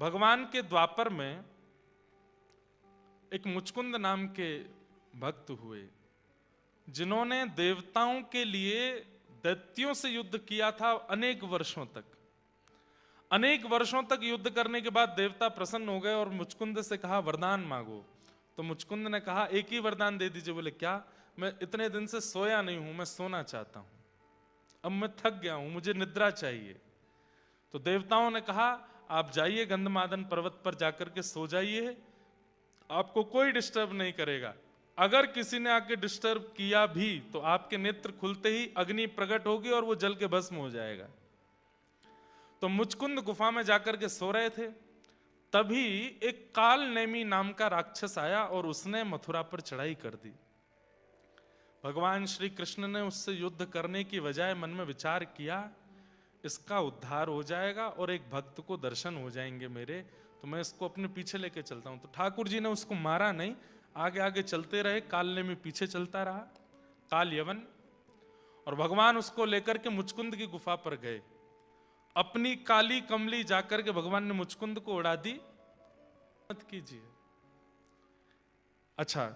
भगवान के द्वापर में एक मुचकुंद नाम के भक्त हुए, जिन्होंने देवताओं के लिए दैत्यों से युद्ध किया था अनेक वर्षों तक। अनेक वर्षों तक युद्ध करने के बाद देवता प्रसन्न हो गए और मुचकुंद से कहा वरदान मांगो। तो मुचकुंद ने कहा एक ही वरदान दे दीजिए। बोले क्या? मैं इतने दिन से सोया नहीं हूं, मैं सोना चाहता हूं, अब मैं थक गया हूं, मुझे निद्रा चाहिए। तो देवताओं ने कहा आप जाइए गंधमादन पर्वत पर जाकर के सो जाइए, आपको कोई डिस्टर्ब नहीं करेगा। अगर किसी ने आके डिस्टर्ब किया भी तो आपके नेत्र खुलते ही अग्नि प्रकट होगी और वो जल के भस्म हो जाएगा। तो मुचकुंद गुफा में जाकर के सो रहे थे, तभी एक काल नेमी नाम का राक्षस आया और उसने मथुरा पर चढ़ाई कर दी। भगवान श्री कृष्ण ने उससे युद्ध करने की बजाय मन में विचार किया इसका उद्धार हो जाएगा और एक भक्त को दर्शन हो जाएंगे मेरे, तो मैं इसको अपने पीछे लेके चलता हूं। तो ठाकुर जी ने उसको मारा नहीं, आगे आगे चलते रहे, काल नेमी पीछे चलता रहा, काल यवन। और भगवान उसको लेकर के मुचकुंद की गुफा पर गए। अपनी काली कमली जाकर के भगवान ने मुचकुंद को उड़ा दी। मत कीजिए। अच्छा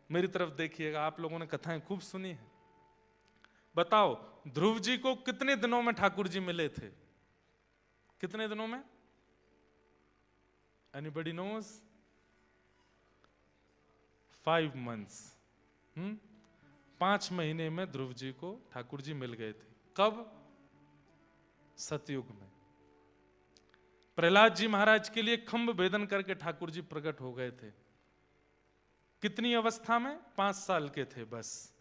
मेरी तरफ देखिएगा, आप लोगों ने कथाएं खूब सुनी है। बताओ ध्रुव जी को कितने दिनों में ठाकुर जी मिले थे? कितने दिनों में? Anybody knows? 5 months। 5 महीने में ध्रुव जी को ठाकुर जी मिल गए थे। कब? सतयुग में। प्रहलाद जी महाराज के लिए खंभ भेदन करके ठाकुर जी प्रकट हो गए थे। कितनी अवस्था में? 5 साल के थे बस।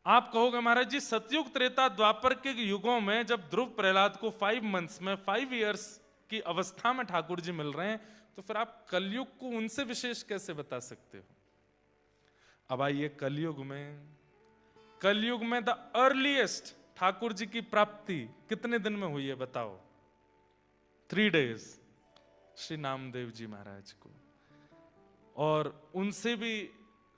आप कहोगे महाराज जी सतयुग त्रेता द्वापर के युगों में जब ध्रुव प्रहलाद को 5 months में 5 years की अवस्था में ठाकुर जी मिल रहे हैं, तो फिर आप कलयुग को उनसे विशेष कैसे बता सकते हो? अब आइए कलयुग में द अर्लीएस्ट ठाकुर जी की प्राप्ति कितने दिन में हुई है बताओ? 3 days श्री नामदेव जी महाराज को। और उनसे भी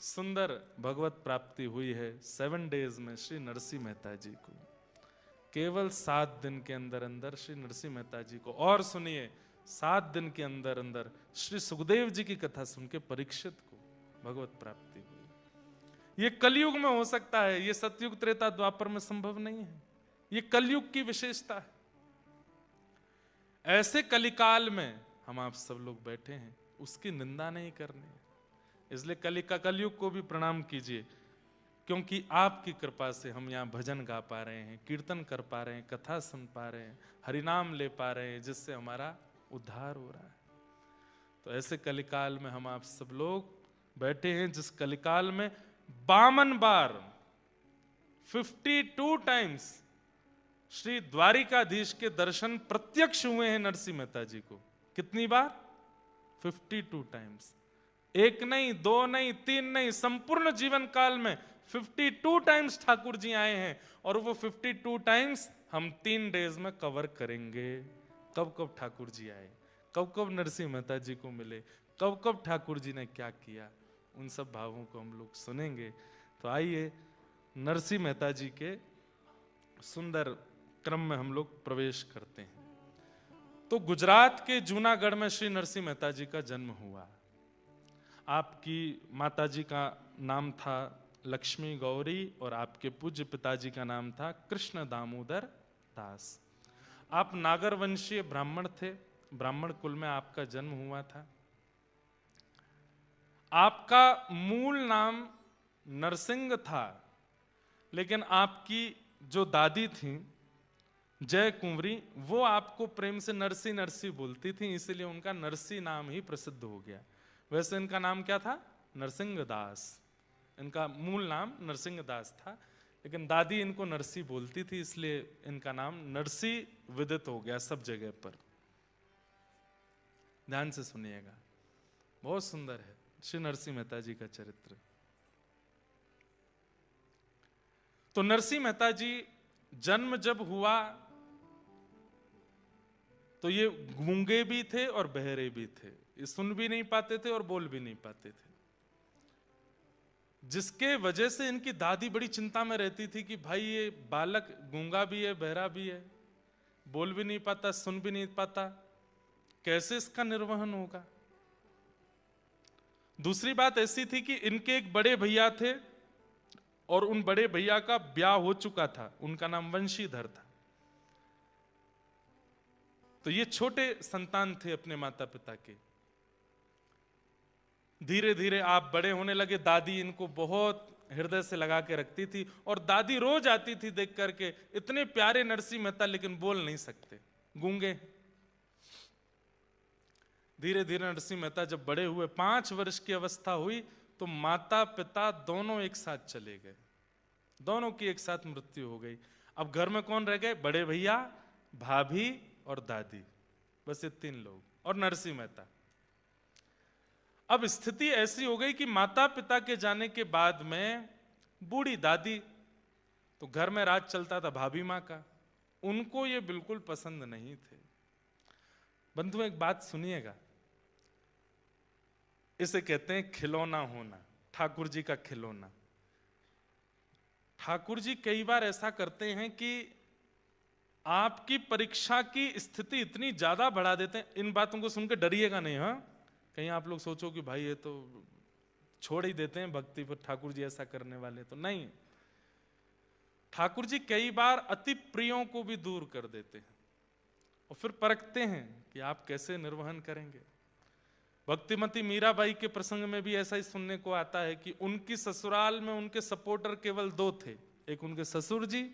सुंदर भगवत प्राप्ति हुई है 7 days में श्री नरसिंह मेहता जी को। केवल 7 दिन के अंदर अंदर श्री नरसिंह मेहता जी को। और सुनिए 7 दिन के अंदर अंदर श्री सुखदेव जी की कथा सुन के परीक्षित को भगवत प्राप्ति हुई। ये कलयुग में हो सकता है, ये सतयुग त्रेता द्वापर में संभव नहीं है। ये कलयुग की विशेषता है। ऐसे कलिकाल में हम आप सब लोग बैठे हैं, उसकी निंदा नहीं करनी है। इसलिए कलयुग को भी प्रणाम कीजिए, क्योंकि आपकी कृपा से हम यहाँ भजन गा पा रहे हैं, कीर्तन कर पा रहे हैं, कथा सुन पा रहे हैं, हरिनाम ले पा रहे हैं, जिससे हमारा उद्धार हो रहा है। तो ऐसे कलिकाल में हम आप सब लोग बैठे हैं, जिस कलिकाल में 52 बार 52 टाइम्स श्री द्वारिकाधीश के दर्शन प्रत्यक्ष हुए हैं नरसिंह मेहता जी को। कितनी बार? 52 टाइम्स। 1 नहीं, 2 नहीं, 3 नहीं, संपूर्ण जीवन काल में 52 टाइम्स ठाकुर जी आए हैं। और वो 52 टाइम्स हम 3 days में कवर करेंगे। कब कब ठाकुर जी आए, कब कब नरसिंह मेहता जी को मिले, कब कब ठाकुर जी ने क्या किया, उन सब भावों को हम लोग सुनेंगे। तो आइए नरसिंह मेहता जी के सुंदर क्रम में हम लोग प्रवेश करते हैं। तो गुजरात के जूनागढ़ में श्री नरसिंह मेहता जी का जन्म हुआ। आपकी माताजी का नाम था लक्ष्मी गौरी और आपके पूज्य पिताजी का नाम था कृष्ण दामोदर दास। आप नागर वंशीय ब्राह्मण थे, ब्राह्मण कुल में आपका जन्म हुआ था। आपका मूल नाम नरसिंह था, लेकिन आपकी जो दादी थी जय कुंवरी, वो आपको प्रेम से नरसी नरसी बोलती थी, इसलिए उनका नरसी नाम ही प्रसिद्ध हो गया। वैसे इनका नाम क्या था? नरसिंह दास। इनका मूल नाम नरसिंह दास था, लेकिन दादी इनको नरसी बोलती थी, इसलिए इनका नाम नरसी विदित हो गया सब जगह पर। ध्यान से सुनिएगा, बहुत सुंदर है श्री नरसिंह मेहता जी का चरित्र। तो नरसिंह मेहता जी जन्म जब हुआ तो ये गूंगे भी थे और बहरे भी थे, ये सुन भी नहीं पाते थे और बोल भी नहीं पाते थे, जिसके वजह से इनकी दादी बड़ी चिंता में रहती थी कि भाई ये बालक गूंगा भी है, बहरा भी है, बोल भी नहीं पाता, सुन भी नहीं पाता, कैसे इसका निर्वहन होगा। दूसरी बात ऐसी थी कि इनके एक बड़े भैया थे और उन बड़े भैया का ब्याह हो चुका था, उनका नाम वंशीधर था। तो ये छोटे संतान थे अपने माता पिता के। धीरे धीरे आप बड़े होने लगे। दादी इनको बहुत हृदय से लगा के रखती थी और दादी रोज आती थी देख करके, इतने प्यारे नरसिंह मेहता लेकिन बोल नहीं सकते, गूंगे। धीरे धीरे नरसिंह मेहता जब बड़े हुए, 5 वर्ष की अवस्था हुई, तो माता पिता दोनों एक साथ चले गए, दोनों की एक साथ मृत्यु हो गई। अब घर में कौन रह गए? बड़े भैया, भाभी और दादी, बस ये 3 लोग और नरसिंह मेहता। अब स्थिति ऐसी हो गई कि माता पिता के जाने के बाद में बूढ़ी दादी, तो घर में राज चलता था भाभी माँ का, उनको ये बिल्कुल पसंद नहीं थे। बंधु एक बात सुनिएगा, इसे कहते हैं खिलौना होना, ठाकुर जी का खिलौना। ठाकुर जी कई बार ऐसा करते हैं कि आपकी परीक्षा की स्थिति इतनी ज्यादा बढ़ा देते हैं। इन बातों को सुनकर डरिएगा नहीं, हाँ, कहीं आप लोग सोचो कि भाई ये तो छोड़ ही देते हैं भक्ति पर, ठाकुर जी ऐसा करने वाले तो नहीं। ठाकुर जी कई बार अति प्रियों को भी दूर कर देते हैं और फिर परखते हैं कि आप कैसे निर्वहन करेंगे। भक्तिमती मीराबाई के प्रसंग में भी ऐसा ही सुनने को आता है कि उनकी ससुराल में उनके सपोर्टर केवल 2 थे, एक उनके ससुर जी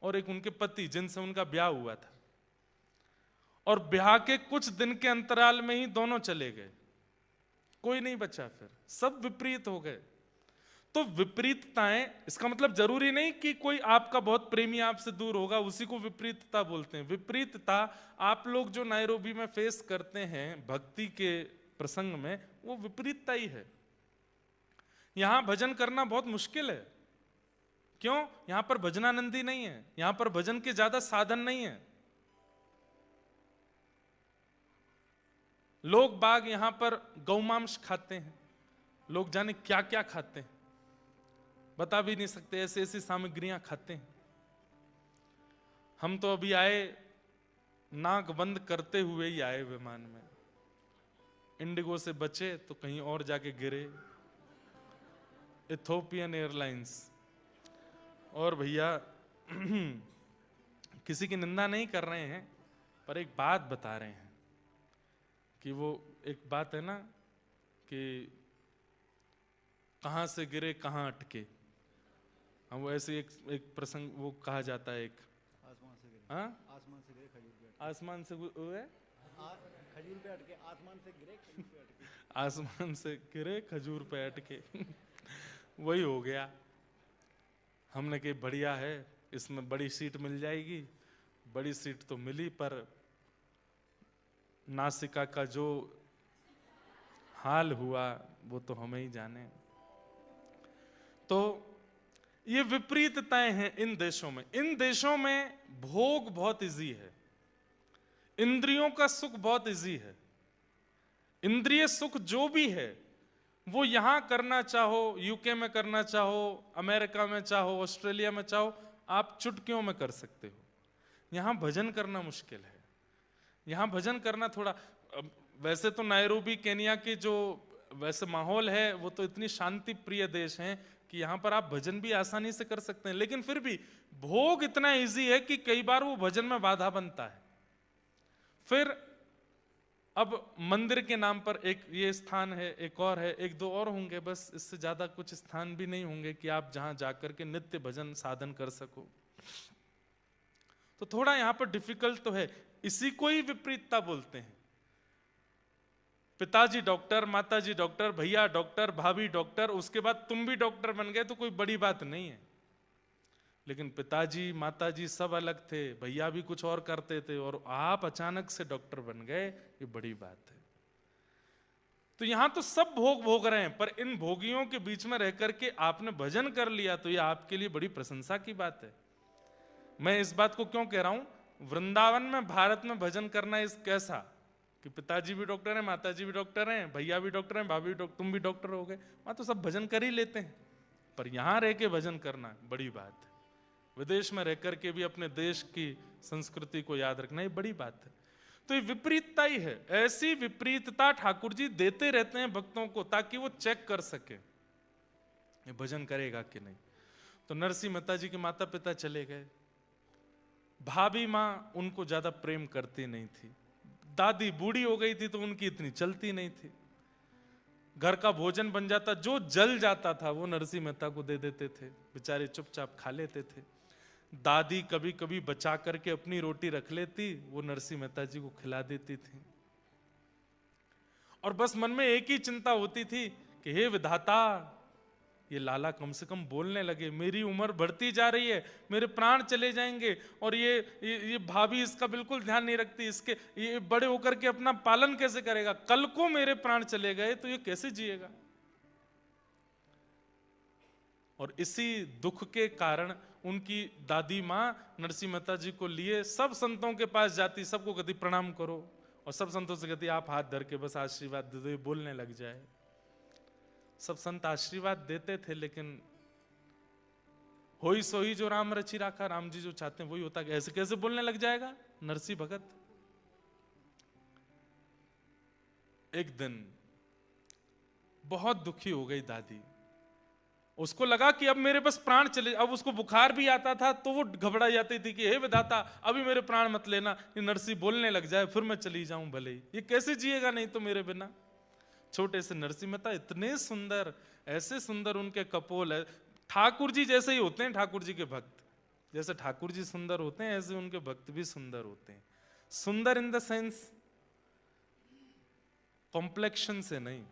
और एक उनके पति जिनसे उनका ब्याह हुआ था। और ब्याह के कुछ दिन के अंतराल में ही दोनों चले गए, कोई नहीं बचा, फिर सब विपरीत हो गए। तो विपरीतताएं, इसका मतलब जरूरी नहीं कि कोई आपका बहुत प्रेमी आपसे दूर होगा उसी को विपरीतता बोलते हैं। विपरीतता आप लोग जो नायरोबी में फेस करते हैं भक्ति के प्रसंग में, वो विपरीतता ही है। यहां भजन करना बहुत मुश्किल है। क्यों? यहां पर भजनानंदी नहीं है, यहां पर भजन के ज्यादा साधन नहीं है। लोग बाग यहां पर गौमांस खाते हैं, लोग जाने क्या क्या खाते हैं, बता भी नहीं सकते, ऐसी ऐसी सामग्रियां खाते हैं। हम तो अभी आए, नाक बंद करते हुए ही आए विमान में, इंडिगो से बचे तो कहीं और जाके गिरे, इथोपियन एयरलाइंस। और भैया किसी की निंदा नहीं कर रहे हैं, पर एक बात बता रहे हैं कि वो एक बात है ना कि कहां से गिरे कहां अटके। हम वो ऐसे एक प्रसंग वो कहा जाता है, एक आसमान से गिरे, हाँ, आसमान से गिरे खजूर पे अटके, आसमान से हुए खजूर पे अटके, आसमान से गिरे खजूर पे अटके, आसमान से गिरे खजूर पे अटके वही हो गया। हमने कही बढ़िया है, इसमें बड़ी सीट मिल जाएगी। बड़ी सीट तो मिली, पर नासिका का जो हाल हुआ वो तो हमें ही जाने। तो ये विपरीतताएं हैं इन देशों में। इन देशों में भोग बहुत इजी है, इंद्रियों का सुख बहुत इजी है। इंद्रिय सुख जो भी है वो यहां करना चाहो, यूके में करना चाहो, अमेरिका में चाहो, ऑस्ट्रेलिया में चाहो, आप चुटकियों में कर सकते हो। यहां भजन करना मुश्किल है। यहां भजन करना थोड़ा, वैसे तो नायरोबी केनिया के जो वैसे माहौल है वो तो इतनी शांति प्रिय देश हैं कि यहां पर आप भजन भी आसानी से कर सकते हैं, लेकिन फिर भी भोग इतना इजी है कि कई बार वो भजन में बाधा बनता है। फिर अब मंदिर के नाम पर एक ये स्थान है, एक और है, एक दो और होंगे, बस इससे ज्यादा कुछ स्थान भी नहीं होंगे कि आप जहां जाकर के नित्य भजन साधन कर सको। तो थोड़ा यहां पर डिफिकल्ट तो है। इसी को ही विपरीतता बोलते हैं। पिताजी डॉक्टर, माताजी डॉक्टर, भैया डॉक्टर, भाभी डॉक्टर, उसके बाद तुम भी डॉक्टर बन गए तो कोई बड़ी बात नहीं है। लेकिन पिताजी माताजी सब अलग थे, भैया भी कुछ और करते थे, और आप अचानक से डॉक्टर बन गए, ये बड़ी बात है। तो यहां तो सब भोग भोग रहे हैं, पर इन भोगियों के बीच में रह करके आपने भजन कर लिया तो ये आपके लिए बड़ी प्रशंसा की बात है। मैं इस बात को क्यों कह रहा हूं, वृंदावन में भारत में भजन करना इस कैसा कि पिताजी भी डॉक्टर हैं, माताजी भी डॉक्टर हैं, भैया भी डॉक्टर हैं, भाभी भी डॉक्टर, तुम भी डॉक्टर हो गए, वहां तो सब भजन कर ही लेते हैं। पर यहां रह के भजन करना बड़ी बात है। विदेश में रह करके भी अपने देश की संस्कृति को याद रखना ये बड़ी बात है। तो ये विपरीतता ही है। ऐसी विपरीतता ठाकुर जी देते रहते हैं भक्तों को ताकि वो चेक कर सके ये भजन करेगा कि नहीं। तो नरसिंह मेहता जी के माता पिता चले गए। भाभी माँ उनको ज्यादा प्रेम करती नहीं थी। दादी बूढ़ी हो गई थी तो उनकी इतनी चलती नहीं थी। घर का भोजन बन जाता, जो जल जाता था वो नरसिंह मेहता को दे देते थे, बेचारे चुपचाप खा लेते थे। दादी कभी कभी बचा करके अपनी रोटी रख लेती, वो नरसिंह मेहता जी को खिला देती थी। और बस मन में एक ही चिंता होती थी कि हे विधाता, ये लाला कम से कम बोलने लगे, मेरी उम्र बढ़ती जा रही है, मेरे प्राण चले जाएंगे, और ये भाभी इसका बिल्कुल ध्यान नहीं रखती, इसके ये बड़े होकर के अपना पालन कैसे करेगा, कल को मेरे प्राण चले गए तो ये कैसे जिएगा। और इसी दुख के कारण उनकी दादी माँ नरसिंह मेहता जी को लिए सब संतों के पास जाती, सबको कहती प्रणाम करो, और सब संतों से कहती आप हाथ धर के बस आशीर्वाद दे दो, ये बोलने लग जाए। सब संत आशीर्वाद देते थे, लेकिन होई सोई जो राम रचि राखा, राम जी जो चाहते हैं वही होता। ऐसे कैसे बोलने लग जाएगा नरसिंह भगत। एक दिन बहुत दुखी हो गई दादी, उसको लगा कि अब मेरे बस प्राण चले। अब उसको बुखार भी आता था तो वो घबरा जाती थी कि हे विधाता अभी मेरे प्राण मत लेना, ये नरसिंह बोलने लग जाए फिर मैं चली जाऊं भले ही, ये कैसे जिएगा नहीं तो मेरे बिना। छोटे से नरसिंह मेहता इतने सुंदर, ऐसे सुंदर उनके कपोल है, ठाकुर जी जैसे ही होते हैं ठाकुर जी के भक्त। जैसे ठाकुर जी सुंदर होते हैं ऐसे उनके भक्त भी सुंदर होते हैं। सुंदर इन द सेंस कॉम्प्लेक्शन से नहीं।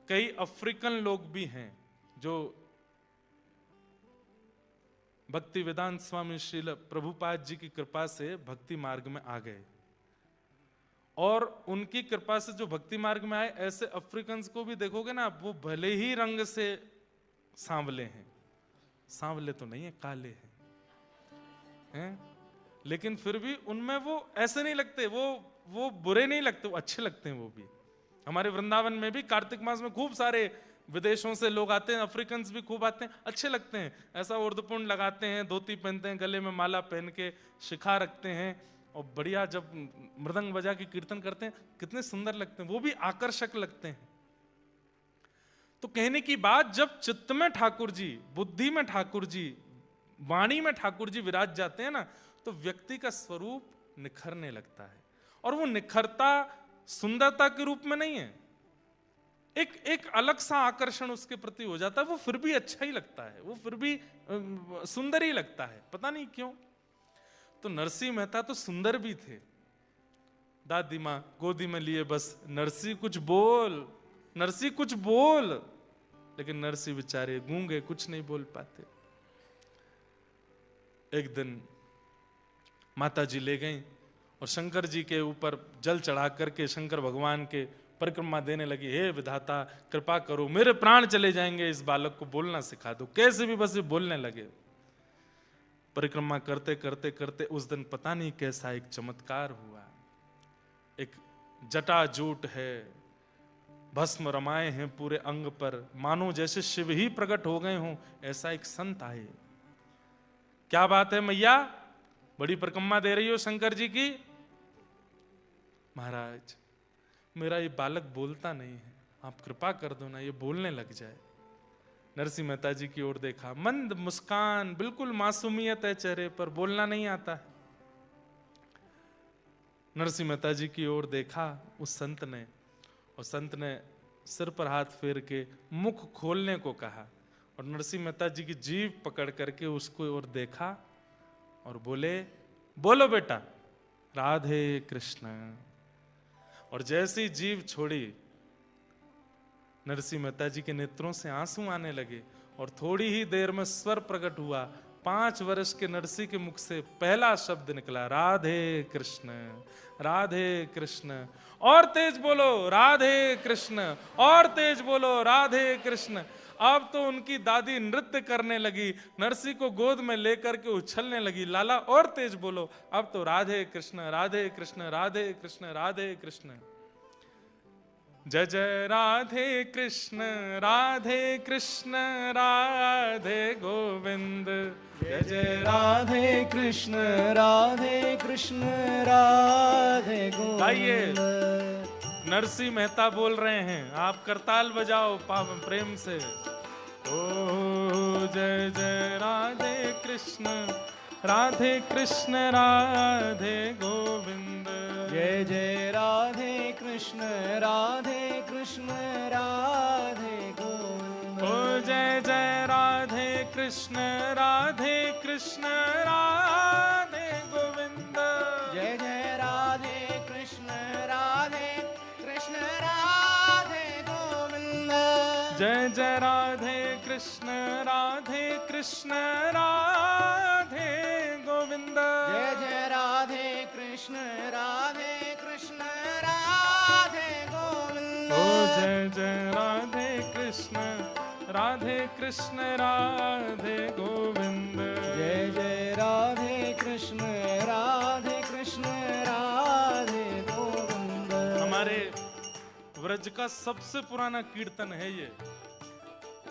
कई अफ्रीकन लोग भी हैं जो भक्ति वेदांत स्वामी श्रील प्रभुपाद जी की कृपा से भक्ति मार्ग में आ गए, और उनकी कृपा से जो भक्ति मार्ग में आए, ऐसे अफ्रीकन्स को भी देखोगे ना, वो भले ही रंग से सांवले हैं, सांवले तो नहीं है, काले हैं, लेकिन फिर भी उनमें वो ऐसे नहीं लगते, वो बुरे नहीं लगते, वो अच्छे लगते हैं। वो भी हमारे वृंदावन में भी कार्तिक मास में खूब सारे विदेशों से लोग आते हैं, अफ्रीकन्स भी खूब आते हैं, अच्छे लगते हैं। ऐसा उर्दपुंड लगाते हैं, धोती पहनते हैं, गले में माला पहन के शिखा रखते हैं, और बढ़िया जब मृदंग बजा के कीर्तन करते हैं कितने सुंदर लगते हैं, वो भी आकर्षक लगते हैं। तो कहने की बात, जब चित्त में ठाकुर जी, बुद्धि में ठाकुर जी, वाणी में ठाकुर जी विराज जाते हैं ना, तो व्यक्ति का स्वरूप निखरने लगता है। और वो निखरता सुंदरता के रूप में नहीं है, एक अलग सा आकर्षण उसके प्रति हो जाता है, वो फिर भी अच्छा ही लगता है, वो फिर भी सुंदर ही लगता है, पता नहीं क्यों। तो नरसिंह मेहता तो सुंदर भी थे। दादी माँ गोदी में लिए बस नरसिंह कुछ बोल, नरसिंह कुछ बोल, लेकिन नरसिंह बेचारे गूंगे, कुछ नहीं बोल पाते। एक दिन माता जी ले गईं और शंकर जी के ऊपर जल चढ़ा करके शंकर भगवान के परिक्रमा देने लगी। हे विधाता कृपा करो, मेरे प्राण चले जाएंगे, इस बालक को बोलना सिखा दो। कैसे भी बस ये बोलने लगे। परिक्रमा करते करते करते उस दिन पता नहीं कैसा एक चमत्कार हुआ। एक जटाजूट है, भस्म रमाए हैं पूरे अंग पर, मानो जैसे शिव ही प्रकट हो गए हों, ऐसा एक संत आए। क्या बात है मैया, बड़ी परिक्रमा दे रही हो शंकर जी की? महाराज मेरा ये बालक बोलता नहीं है, आप कृपा कर दो ना, ये बोलने लग जाए। नरसिंह मेहता जी की ओर देखा, मंद मुस्कान, बिल्कुल मासूमियत है चेहरे पर, बोलना नहीं आता है। नरसिंह मेहता जी की ओर देखा उस संत ने, और संत ने सिर पर हाथ फेर के मुख खोलने को कहा, और नरसिंह मेहता जी की जीभ पकड़ करके उसको ओर देखा और बोले, बोलो बेटा राधे कृष्ण। और जैसी जीभ छोड़ी, नरसिंह मेहता जी के नेत्रों से आंसू आने लगे, और थोड़ी ही देर में स्वर प्रकट हुआ। 5 वर्ष के नरसिंह के मुख से पहला शब्द निकला, राधे कृष्ण, राधे कृष्ण। और तेज बोलो राधे कृष्ण, और तेज बोलो राधे कृष्ण। अब तो उनकी दादी नृत्य करने लगी, नरसिंह को गोद में लेकर के उछलने लगी। लाला और तेज बोलो, अब तो राधे कृष्ण, राधे कृष्ण, राधे कृष्ण, राधे कृष्ण। जय जय राधे कृष्ण राधे गोविंद। जय जय राधे कृष्ण राधे गाइए। गोविंद। नरसिंह मेहता बोल रहे हैं, आप करताल बजाओ प्रेम से। ओ जय जय राधे कृष्ण राधे गोविंद। जय जय राधे कृष्ण राधे गोविंद। ओ जय जय राधे कृष्ण राधे गोविंद। जय जय राधे कृष्ण राधे गोविंद। जय जय राधे कृष्ण राधे गोविंद। जय जय राधे कृष्ण राधे गोविंद। ओ जय जय राधे कृष्ण राधे गोविंद। जय जय राधे कृष्ण राधे गोविंद। हमारे व्रज का सबसे पुराना कीर्तन है ये।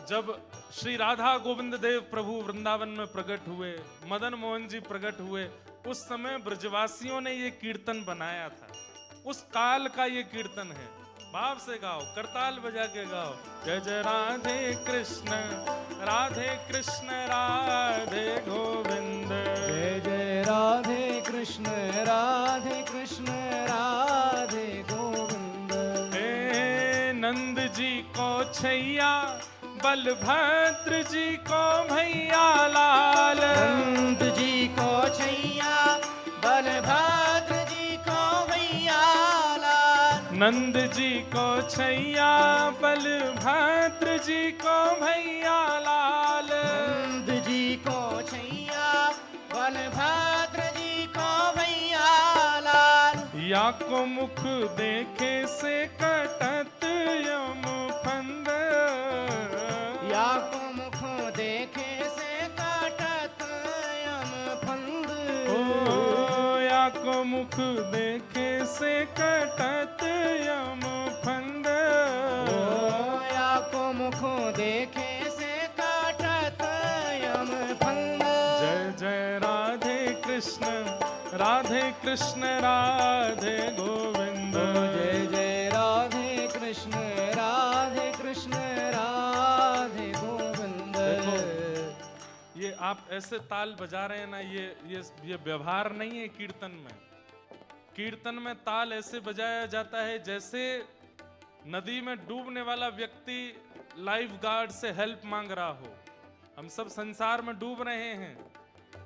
जब श्री राधा गोविंद देव प्रभु वृंदावन में प्रकट हुए, मदन मोहन जी प्रकट हुए, उस समय ब्रजवासियों ने ये कीर्तन बनाया था। उस काल का ये कीर्तन है। भाव से गाओ, करताल बजा के गाओ। जय जय राधे कृष्ण राधे गोविंद। जय जय राधे कृष्ण राधे गोविंद। हे नंद जी को छैया, बलभद्र जी को भैया लाल। नंद जी को छैया, बलभद्र जी को भैया लाल। नंद जी को छैया, बलभद्र जी को भैया लाल। नंद जी को छैया, बलभद्र जी को भैया लाल। या को मुख देखे से कटत यम फंद। या को मुख देखे से काटत यम फंद। ओ या को मुख देखे से कटत यम फंद। ओ या को मुख देखे से काटत यम फंद। जय जय राधे कृष्ण राधे गोविंद। जय जय राधे कृष्ण राधे गोविंद। देखो, ये आप ऐसे ताल बजा रहे हैं ना, ये व्यवहार नहीं है कीर्तन में। कीर्तन में ताल ऐसे बजाया जाता है जैसे नदी में डूबने वाला व्यक्ति लाइफ गार्ड से हेल्प मांग रहा हो। हम सब संसार में डूब रहे हैं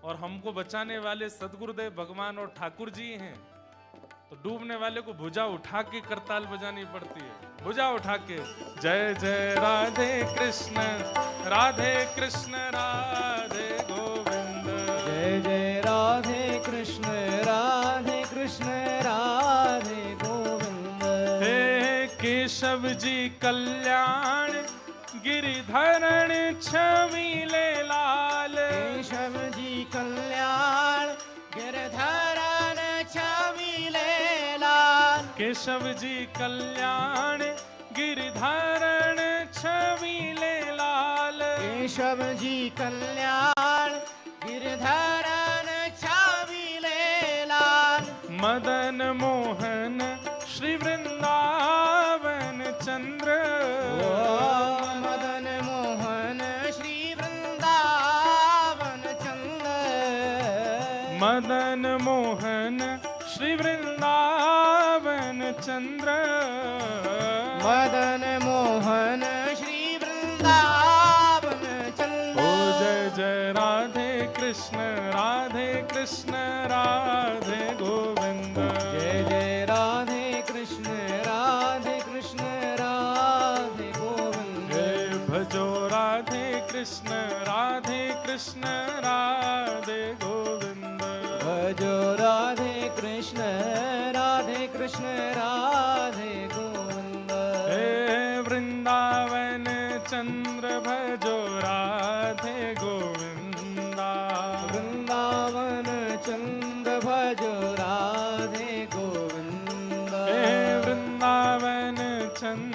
और हमको बचाने वाले सदगुरुदेव भगवान और ठाकुर जी हैं। तो डूबने वाले को भुजा उठा के करताल बजानी पड़ती है, भुजा उठा के। जय जय राधे कृष्ण राधे गोविंद। जय जय राधे कृष्ण राधे गोविंद। हे केशव जी कल्याण गिरिधरण छविले लाल। केशव जी कल्याण गिरधरण छविले लाल। केशव जी कल्याण गिरिधरण छविले लाल। केशव जी कल्याण गिरधरण छविले लाल। मदन मोहन श्री वृंदावन चंद्र। ओ मदन मोहन श्री वृंदावन चंद्र। मदन मोहन श्री वृंदावन चंद्र। मदन मोहन श्री वृंदावन चंद्र। ओ जय जय राधे कृष्ण राधे गोविंद। जय जय राधे कृष्ण राधे गोविंद। जय भजो राधे कृष्ण राधे गोविंद। भजो राधे कृष्ण राधे गोविंद। हे वृंदावन चंद्र भजो राधे गोविंदा। वृंदावन चंद्र भजो राधे गोविंद। हे वृंदावन चंद्र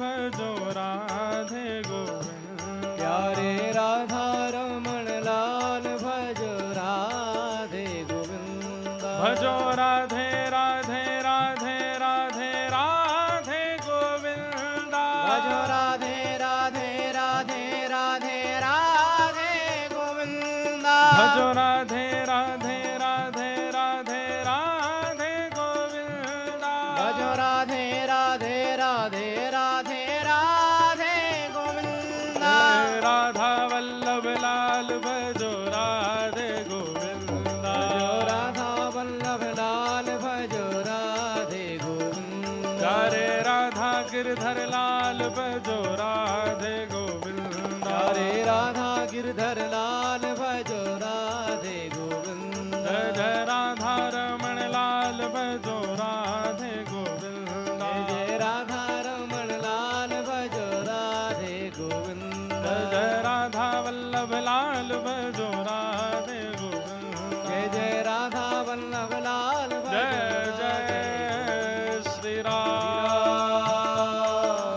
भजो राधे गोविंद। प्यारे राधा रमण लाल भजो राधे गोविंद। भजो राधे राधे राधे राधे राधे गोविंदा। भजो राधे राधे राधे राधे राधे गोविंदा। भजो राधे राधे राधे राधे राधे गोविंदा। भजो राधे राधे राधे राधे राधे गोविंदा। राधा वल्लभ लाल भजो राधे गोविंदा। भजो राधा वल्लभ लाल भजो राधे गोविंदा। रे राधा गिरधर लाल भजो राधे गोविंदा। रे राधा गिरधर लाल भजो राधे गोविंदा। जय राधा रमण लाल भजो राधे गोविंदा। जय राधा रमण लाल भजो राधे गोविंदा। जय राधा वल्लभ लाल भजो राधे गोविंदा। जय जय राधा वल्लभ लाल भजो जय राधे जय श्री राम।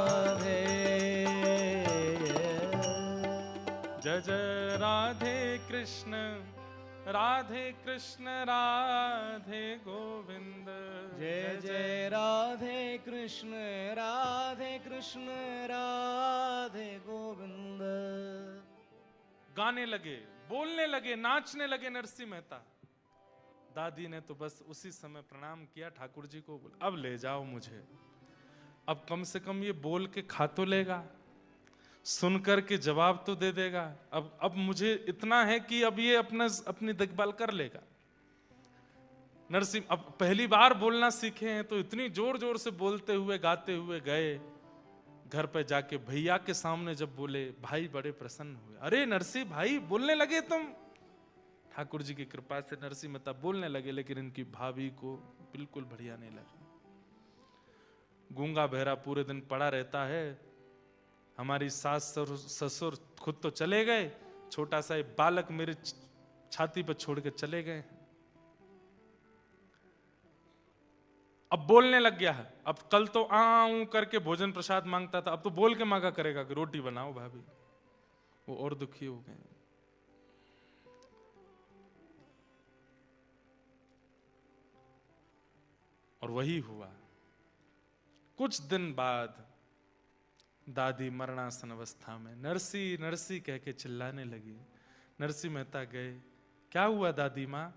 राधे। जय जय राधे कृष्ण राधे गोविंद। जय जय राधे कृष्ण राधे गोविंद। गाने लगे, बोलने लगे, नाचने लगे नरसिंह मेहता। दादी ने तो बस उसी समय प्रणाम किया, ठाकुर जी को बोला अब ले जाओ मुझे, अब कम से कम ये बोल के खा तो लेगा, सुन कर के जवाब तो दे देगा। अब मुझे इतना है कि अब ये अपनी देखभाल कर लेगा। नरसिंह अब पहली बार बोलना सीखे हैं तो इतनी जोर जोर से बोलते हुए गाते हुए गए। घर पे जाके भैया के सामने जब बोले, भाई बड़े प्रसन्न हुए। अरे नरसिंह भाई बोलने लगे तुम। ठाकुर जी की कृपा से नरसिंह मेहता बोलने लगे, लेकिन इनकी भाभी को बिल्कुल बढ़िया नहीं लगा। गूंगा बहरा पूरे दिन पड़ा रहता है, हमारी सास ससुर खुद तो चले गए, छोटा सा बालक मेरे छाती पर छोड़ के चले गए। अब बोलने लग गया है। अब कल तो आऊं करके भोजन प्रसाद मांगता था, अब तो बोल के मांगा करेगा कि रोटी बनाओ भाभी। वो और दुखी हो गए। और वही हुआ। कुछ दिन बाद दादी मरणासन अवस्था में नरसी नरसी कह के चिल्लाने लगी। नरसिंह मेहता गए, क्या हुआ दादी माँ?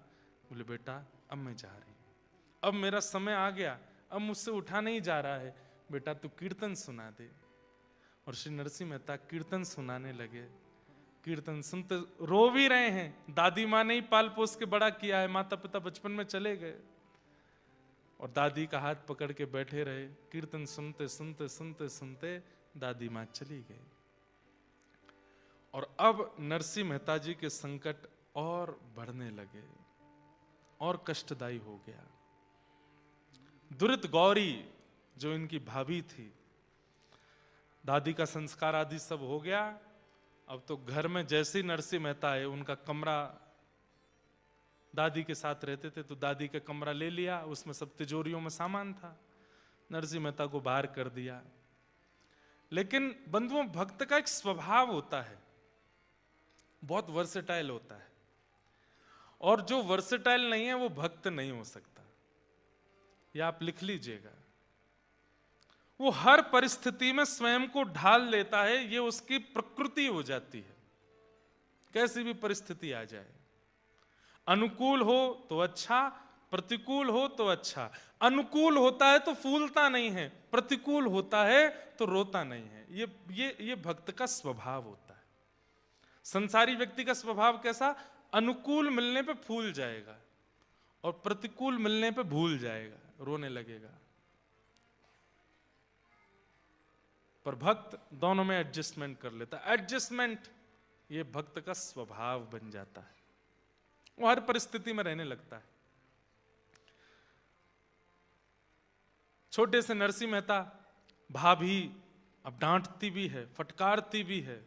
बोले बेटा अब मैं जा रही हूं, अब मेरा समय आ गया, अब मुझसे उठा नहीं जा रहा है, बेटा तू कीर्तन सुना दे। और श्री नरसिंह मेहता कीर्तन सुनाने लगे। कीर्तन सुनते रो भी रहे हैं, दादी माँ ने ही पाल पोस के बड़ा किया है, माता पिता बचपन में चले गए। और दादी का हाथ पकड़ के बैठे रहे। कीर्तन सुनते सुनते सुनते सुनते दादी माँ चली गई। और अब नरसिंह मेहता जी के संकट और बढ़ने लगे और कष्टदायी हो गया। दुरित गौरी जो इनकी भाभी थी, दादी का संस्कार आदि सब हो गया। अब तो घर में जैसे ही नरसिंह मेहता है, उनका कमरा, दादी के साथ रहते थे तो दादी का कमरा ले लिया, उसमें सब तिजोरियों में सामान था, नरसिंह मेहता को बाहर कर दिया। लेकिन बंधुओं, भक्त का एक स्वभाव होता है, बहुत वर्सेटाइल होता है, और जो वर्सेटाइल नहीं है वो भक्त नहीं हो सकता। या आप लिख लीजिएगा, वो हर परिस्थिति में स्वयं को ढाल लेता है, ये उसकी प्रकृति हो जाती है, कैसी भी परिस्थिति आ जाए। अनुकूल हो तो अच्छा, प्रतिकूल हो तो अच्छा। अनुकूल होता है तो फूलता नहीं है, प्रतिकूल होता है तो रोता नहीं है। ये भक्त का स्वभाव होता है। संसारी व्यक्ति का स्वभाव कैसा? अनुकूल मिलने पे फूल जाएगा और प्रतिकूल मिलने पे भूल जाएगा, रोने लगेगा। पर भक्त दोनों में एडजस्टमेंट कर लेता है। एडजस्टमेंट ये भक्त का स्वभाव बन जाता है, वो हर परिस्थिति में रहने लगता है। छोटे से नरसिंह मेहता, भाभी अब डांटती भी है, फटकारती भी है,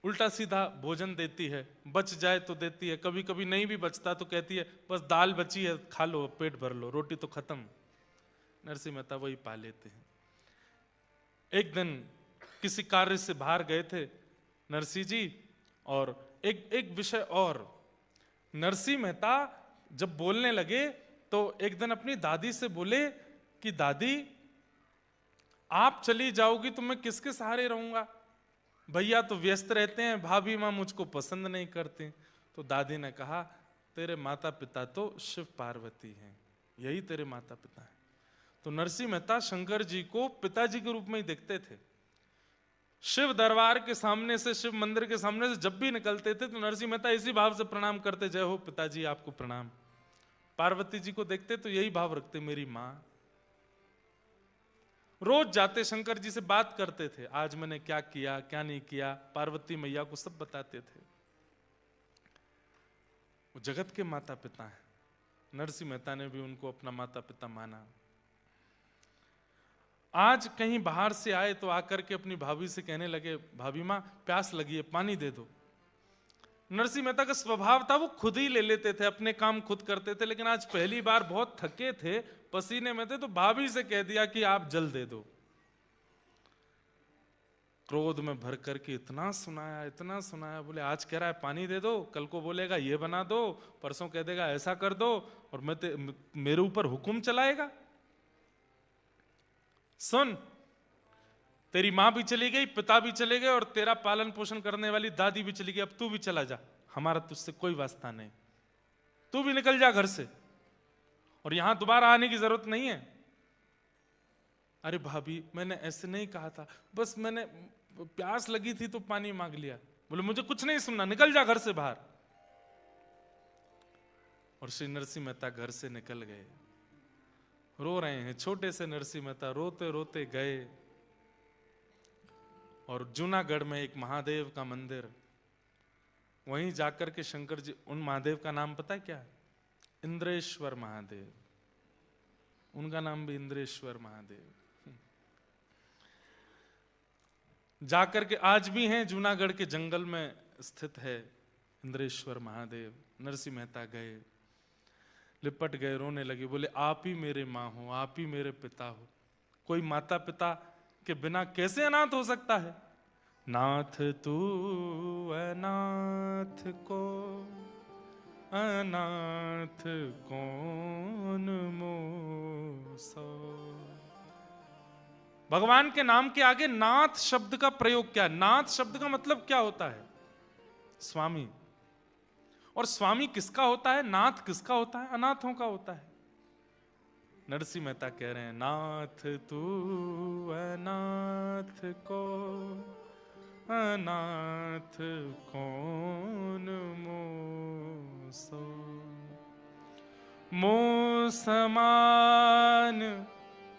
उल्टा सीधा भोजन देती है, बच जाए तो देती है, कभी कभी नहीं भी बचता तो कहती है बस दाल बची है खा लो, पेट भर लो, रोटी तो खत्म। नरसिंह मेहता वही पा लेते हैं। एक दिन किसी कार्य से बाहर गए थे नरसिंह जी, और एक विषय और, नरसिंह मेहता जब बोलने लगे तो एक दिन अपनी दादी से बोले कि दादी आप चली जाओगी तो मैं किसके सहारे रहूंगा, भैया तो व्यस्त रहते हैं, भाभी माँ मुझको पसंद नहीं करते। तो दादी ने कहा तेरे माता पिता तो शिव पार्वती हैं, यही तेरे माता पिता हैं। तो नरसिंह मेहता शंकर जी को पिताजी के रूप में ही देखते थे। शिव दरबार के सामने से, शिव मंदिर के सामने से जब भी निकलते थे तो नरसिंह मेहता इसी भाव से प्रणाम करते, जय हो पिताजी आपको प्रणाम। पार्वती जी को देखते तो यही भाव रखते, मेरी माँ। रोज जाते शंकर जी से बात करते थे, आज मैंने क्या किया क्या नहीं किया, पार्वती मैया को सब बताते थे। वो जगत के माता पिता हैं, नरसिंह मेहता ने भी उनको अपना माता पिता माना। आज कहीं बाहर से आए तो आकर के अपनी भाभी से कहने लगे, भाभी माँ प्यास लगी है, पानी दे दो। नरसिंह मेहता का स्वभाव था वो खुद ही ले लेते थे, अपने काम खुद करते थे, लेकिन आज पहली बार बहुत थके थे, पसीने में थे, तो भाभी से कह दिया कि आप जल दे दो। क्रोध में भर करके इतना सुनाया, बोले आज कह रहा है पानी दे दो, कल को बोलेगा ये बना दो, परसों कह देगा ऐसा कर दो, और मेरे ऊपर हुक्म चलाएगा। सुन, तेरी माँ भी चली गई, पिता भी चले गए, और तेरा पालन पोषण करने वाली दादी भी चली गई, अब तू भी चला जा, हमारा तुझसे कोई वास्ता नहीं, तू भी निकल जा घर से, और यहां दोबारा आने की जरूरत नहीं है। अरे भाभी मैंने ऐसे नहीं कहा था, बस मैंने प्यास लगी थी तो पानी मांग लिया। बोले मुझे कुछ नहीं सुनना, निकल जा घर से बाहर। और श्री नरसिंह मेहता घर से निकल गए, रो रहे हैं, छोटे से नरसिंह मेहता रोते रोते गए, और जूनागढ़ में एक महादेव का मंदिर, वहीं जाकर के शंकर जी, उन महादेव का नाम पता है क्या? इंद्रेश्वर महादेव, उनका नाम भी इंद्रेश्वर महादेव। जाकर के आज भी हैं, जूनागढ़ के जंगल में स्थित है इंद्रेश्वर महादेव। नरसिंह मेहता गए, लिपट गए, रोने लगे, बोले आप ही मेरे माँ हो, आप ही मेरे पिता हो, कोई माता पिता के बिना कैसे अनाथ हो सकता है? नाथ तू अनाथ को अनाथ कौन मोसो। भगवान के नाम के आगे नाथ शब्द का प्रयोग क्या? नाथ शब्द का मतलब क्या होता है? स्वामी। और स्वामी किसका होता है? नाथ किसका होता है? अनाथों का होता है। नरसिंह मेहता कह रहे हैं, नाथ तू अनाथ को अनाथ कौन मोसो। मो समान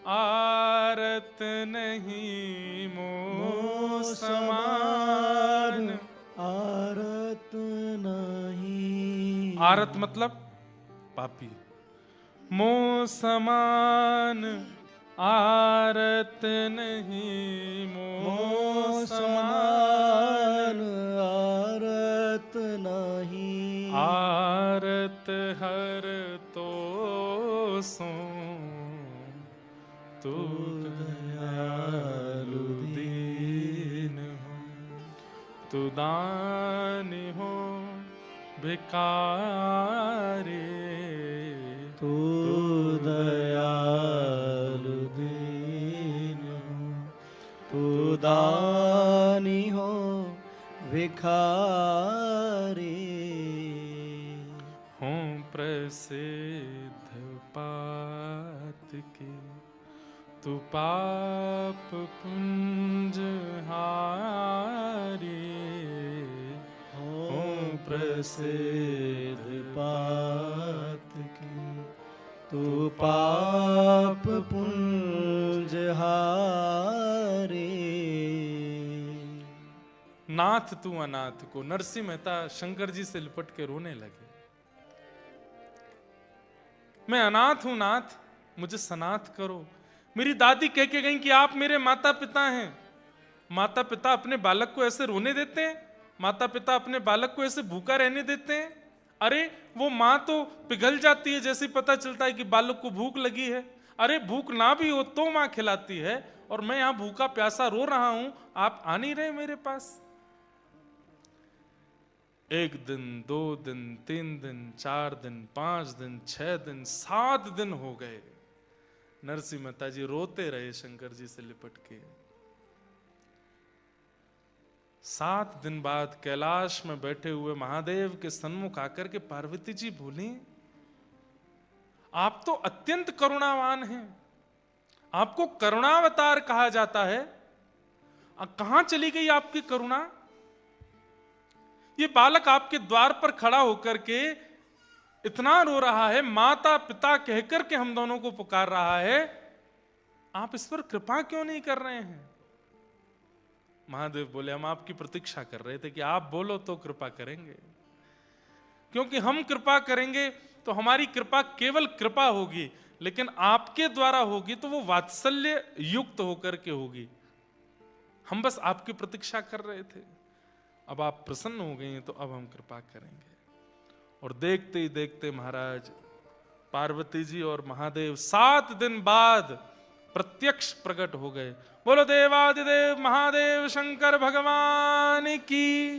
आरत नहीं, मो समान आरत नहीं। आरत मतलब पापी। मो समान आरत नहीं, मो समान आरत नहीं। आरत हर तो सो तू दयालु दीन हो, तू दानी हो भिखारी, तू दयालु दीन हो, तू दानी हो भिखारी। हूँ प्रसिद्ध पात के, तू पाप पुंज हारी। हूँ प्रसिद्ध पात के, तू पाप पुंज हारी। नाथ तू अनाथ को। नरसिंह मेहता शंकर जी से लिपट के रोने लगे, मैं अनाथ हूं नाथ, मुझे सनाथ करो। मेरी दादी कह के गई कि आप मेरे माता पिता हैं। माता पिता अपने बालक को ऐसे रोने देते हैं? माता पिता अपने बालक को ऐसे भूखा रहने देते हैं? अरे वो माँ तो पिघल जाती है जैसे पता चलता है कि बालक को भूख लगी है। अरे भूख ना भी हो तो माँ खिलाती है, और मैं यहां भूखा प्यासा रो रहा हूं, आप आ नहीं रहे मेरे पास। 1 दिन, 2 दिन, 3 दिन, 4 दिन, 5 दिन, 6 दिन, 7 दिन हो गए। नरसिंह मेहता जी रोते रहे शंकर जी से लिपट के। 7 दिन बाद कैलाश में बैठे हुए महादेव के सन्मुख आकर के पार्वती जी बोली, आप तो अत्यंत करुणावान हैं, आपको करुणावतार कहा जाता है, कहां चली गई आपकी करुणा? ये बालक आपके द्वार पर खड़ा होकर के इतना रो रहा है, माता पिता कहकर के हम दोनों को पुकार रहा है, आप इस पर कृपा क्यों नहीं कर रहे हैं? महादेव बोले, हम आपकी प्रतीक्षा कर रहे थे कि आप बोलो तो कृपा करेंगे, क्योंकि हम कृपा करेंगे तो हमारी कृपा केवल कृपा होगी, लेकिन आपके द्वारा होगी तो वो वात्सल्य युक्त होकर के होगी। हम बस आपकी प्रतीक्षा कर रहे थे, अब आप प्रसन्न हो गए हैं तो अब हम कृपा करेंगे। और देखते ही देखते महाराज पार्वती जी और महादेव 7 दिन बाद प्रत्यक्ष प्रकट हो गए। बोलो देवादिदेव महादेव शंकर भगवान की।